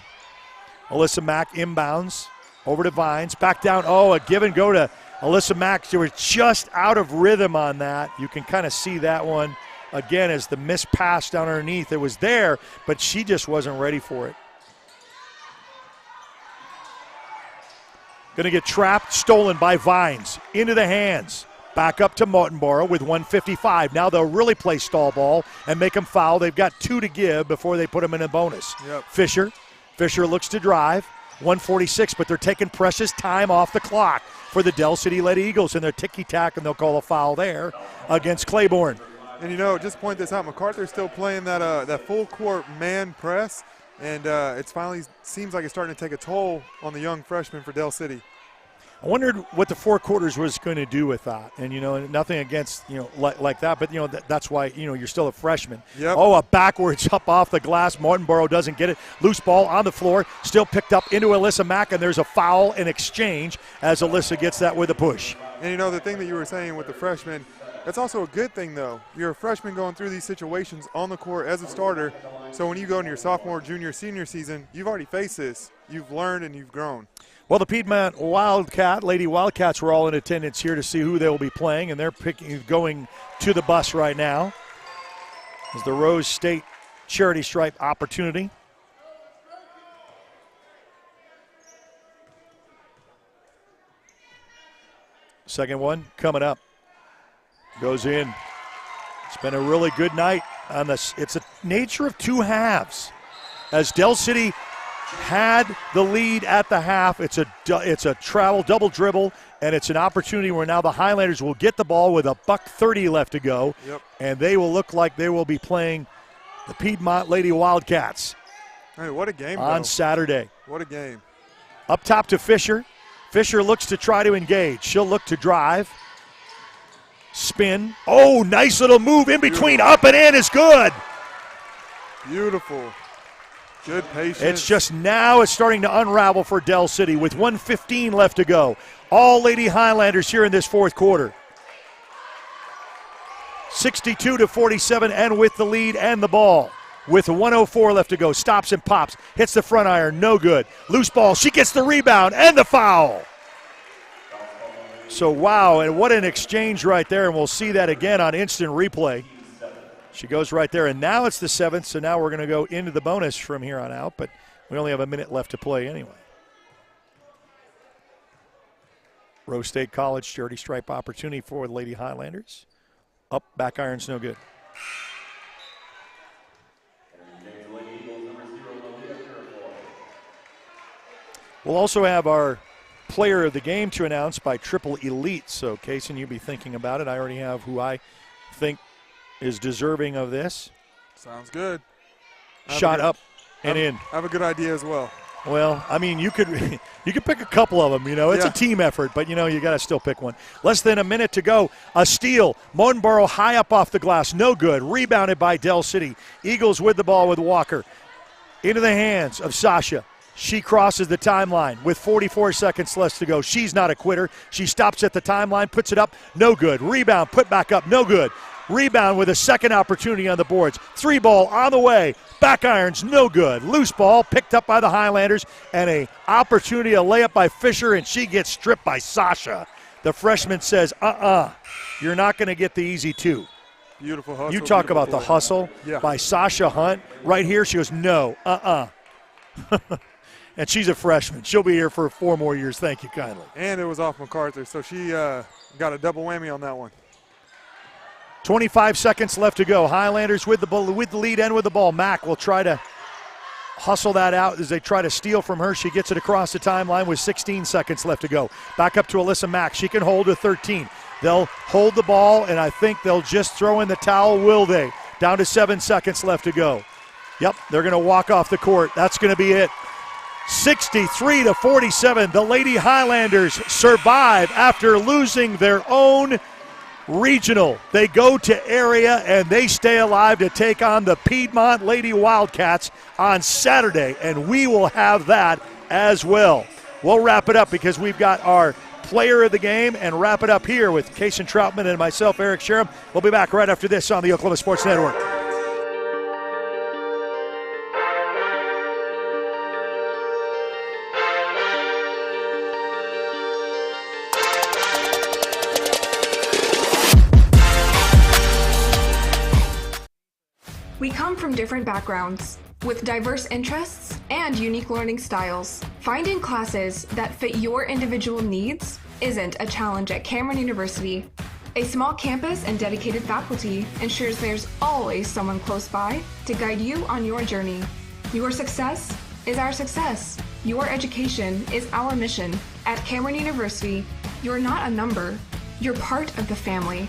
Alyssa Mack inbounds over to Vines, back down. Oh, a give and go to Alyssa Mack. She was just out of rhythm on that. You can kind of see that one again as the missed pass down underneath. It was there, but she just wasn't ready for it. Going to get trapped, stolen by Vines. Into the hands. Back up to Mortenborough with 1:55. Now they'll really play stall ball and make them foul. They've got 2 to give before they put them in a bonus. Yep. Fisher looks to drive. 1:46, but they're taking precious time off the clock for the Del City Lady Eagles, and they're ticky-tack, and they'll call a foul there against Claiborne. And, you know, just point this out, Macarthur's still playing that full-court man press, and it's finally seems like it's starting to take a toll on the young freshman for Del City. I wondered what the four quarters was going to do with that. And, you know, nothing against, you know, like that. But, you know, that's why, you know, you're still a freshman. Yep. Oh, a backwards up off the glass. Martinborough doesn't get it. Loose ball on the floor. Still picked up into Alyssa Mack. And there's a foul in exchange as Alyssa gets that with a push. And, you know, the thing that you were saying with the freshman, that's also a good thing, though. You're a freshman going through these situations on the court as a starter. So when you go into your sophomore, junior, senior season, you've already faced this. You've learned and you've grown. Well, the Piedmont Lady Wildcats were all in attendance here to see who they will be playing, and they're going to the bus right now. As the Rose State Charity Stripe opportunity. Second one coming up. Goes in. It's been a really good night on this. It's a nature of two halves. As Del City had the lead at the half, it's a travel double dribble, and it's an opportunity where now the Highlanders will get the ball with $1:30 left to go, and they will look like they will be playing the Piedmont Lady Wildcats. Hey, what a game on Saturday. What a game. Up top to Fisher. Fisher looks to try to engage. She'll look to drive. Spin. Oh, nice little move in between. Up and in is good. Beautiful. Good patience. It's just now it's starting to unravel for Del City with 1:15 left to go. All Lady Highlanders here in this fourth quarter. 62-47 and with the lead and the ball. With 1:04 left to go. Stops and pops. Hits the front iron. No good. Loose ball. She gets the rebound and the foul. So, wow, and what an exchange right there. And we'll see that again on instant replay. She goes right there, and now it's the 7th, so now we're going to go into the bonus from here on out, but we only have a minute left to play anyway. Rose State College charity stripe opportunity for the Lady Highlanders. Up, back iron's no good. We'll also have our player of the game to announce by Triple Elite, so Kaysen, you be thinking about it. I already have who I think is deserving of this. Sounds good. Shot up and in. I have a good idea as well. Well, I mean, you could pick a couple of them, you know. It's a team effort, but, you know, you got to still pick one. Less than a minute to go. A steal. Martinborough high up off the glass. No good. Rebounded by Del City. Eagles with the ball with Walker. Into the hands of Sasha. She crosses the timeline with 44 seconds left to go. She's not a quitter. She stops at the timeline, puts it up. No good. Rebound, put back up. No good. Rebound with a second opportunity on the boards. 3 ball on the way. Back irons, no good. Loose ball picked up by the Highlanders, and a opportunity, a layup by Fisher, and she gets stripped by Sasha. The freshman says, you're not going to get the easy 2. Beautiful hustle. You talk about the hustle by Sasha Hunt. Right here, she goes, no, And she's a freshman. She'll be here for 4 more years. Thank you kindly. And it was off Macarthur, so she got a double whammy on that one. 25 seconds left to go. Highlanders with the lead and with the ball. Mack will try to hustle that out as they try to steal from her. She gets it across the timeline with 16 seconds left to go. Back up to Alyssa Mack. She can hold with 13. They'll hold the ball, and I think they'll just throw in the towel, will they? Down to 7 seconds left to go. Yep, they're going to walk off the court. That's going to be it. 63-47. The Lady Highlanders survive after losing their own regional. They go to area and they stay alive to take on the Piedmont Lady Wildcats on Saturday, and we will have that as well. We'll wrap it up because we've got our player of the game and wrap it up here with Kaysen Troutman and myself, Eric Sherem. We'll be back right after this on the Oklahoma Sports Network. We come from different backgrounds, with diverse interests and unique learning styles. Finding classes that fit your individual needs isn't a challenge at Cameron University. A small campus and dedicated faculty ensures there's always someone close by to guide you on your journey. Your success is our success. Your education is our mission. At Cameron University, you're not a number, you're part of the family.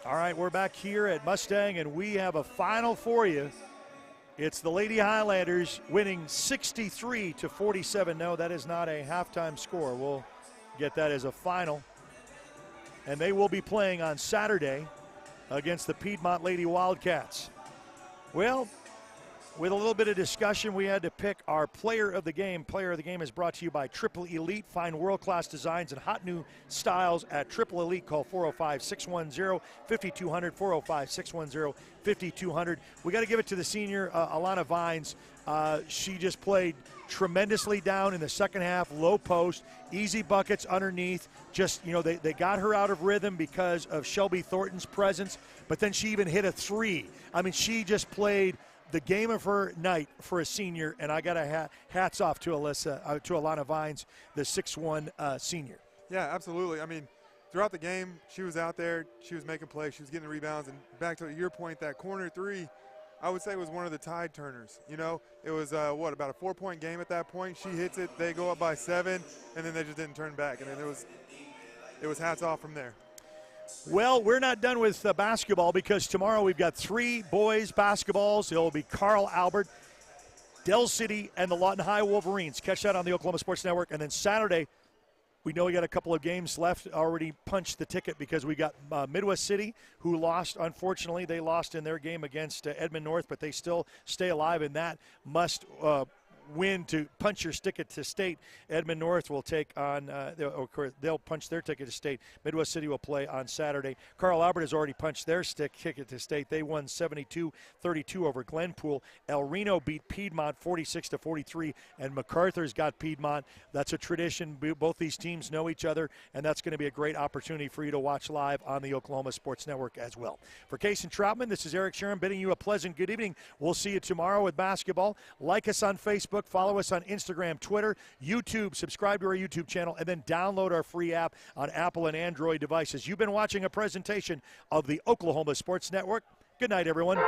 All right, we're back here at Mustang, and we have a final for you. It's the Lady Highlanders winning 63-47. No, that is not a halftime score. We'll get that as a final. And they will be playing on Saturday against the Piedmont Lady Wildcats. Well, with a little bit of discussion, we had to pick our player of the game. Player of the game is brought to you by Triple Elite. Find world-class designs and hot new styles at Triple Elite. Call 405-610-5200, 405-610-5200. We got to give it to the senior, Alana Vines. She just played tremendously down in the second half, low post, easy buckets underneath. Just, they got her out of rhythm because of Shelby Thornton's presence, but then she even hit a three. I mean, she just played the game of her night for a senior, and I got a hats off to Alana Vines, the 6'1" senior. Yeah, absolutely. I mean, throughout the game, she was out there, she was making plays, she was getting the rebounds, and back to your point, that corner three, I would say was one of the tide turners. It was, about a 4-point game at that point. She hits it, they go up by 7, and then they just didn't turn back, and then it was hats off from there. Well, we're not done with basketball because tomorrow we've got 3 boys basketballs. It will be Carl Albert, Dell City, and the Lawton High Wolverines. Catch that on the Oklahoma Sports Network. And then Saturday, we know we got a couple of games left. Already punched the ticket because we got Midwest City, who lost. Unfortunately, they lost in their game against Edmond North, but they still stay alive, and that must win to punch your ticket to state. Edmond North will take on, they'll punch their ticket to state. Midwest City will play on Saturday. Carl Albert has already punched their ticket to state. They won 72-32 over Glenpool. El Reno beat Piedmont 46-43, and Macarthur's got Piedmont. That's a tradition. Both these teams know each other, and that's going to be a great opportunity for you to watch live on the Oklahoma Sports Network as well. For Case and Troutman, this is Eric Sharon bidding you a pleasant good evening. We'll see you tomorrow with basketball. Like us on Facebook. Follow us on Instagram, Twitter, YouTube. Subscribe to our YouTube channel, and then download our free app on Apple and Android devices. You've been watching a presentation of the Oklahoma Sports Network. Good night, everyone.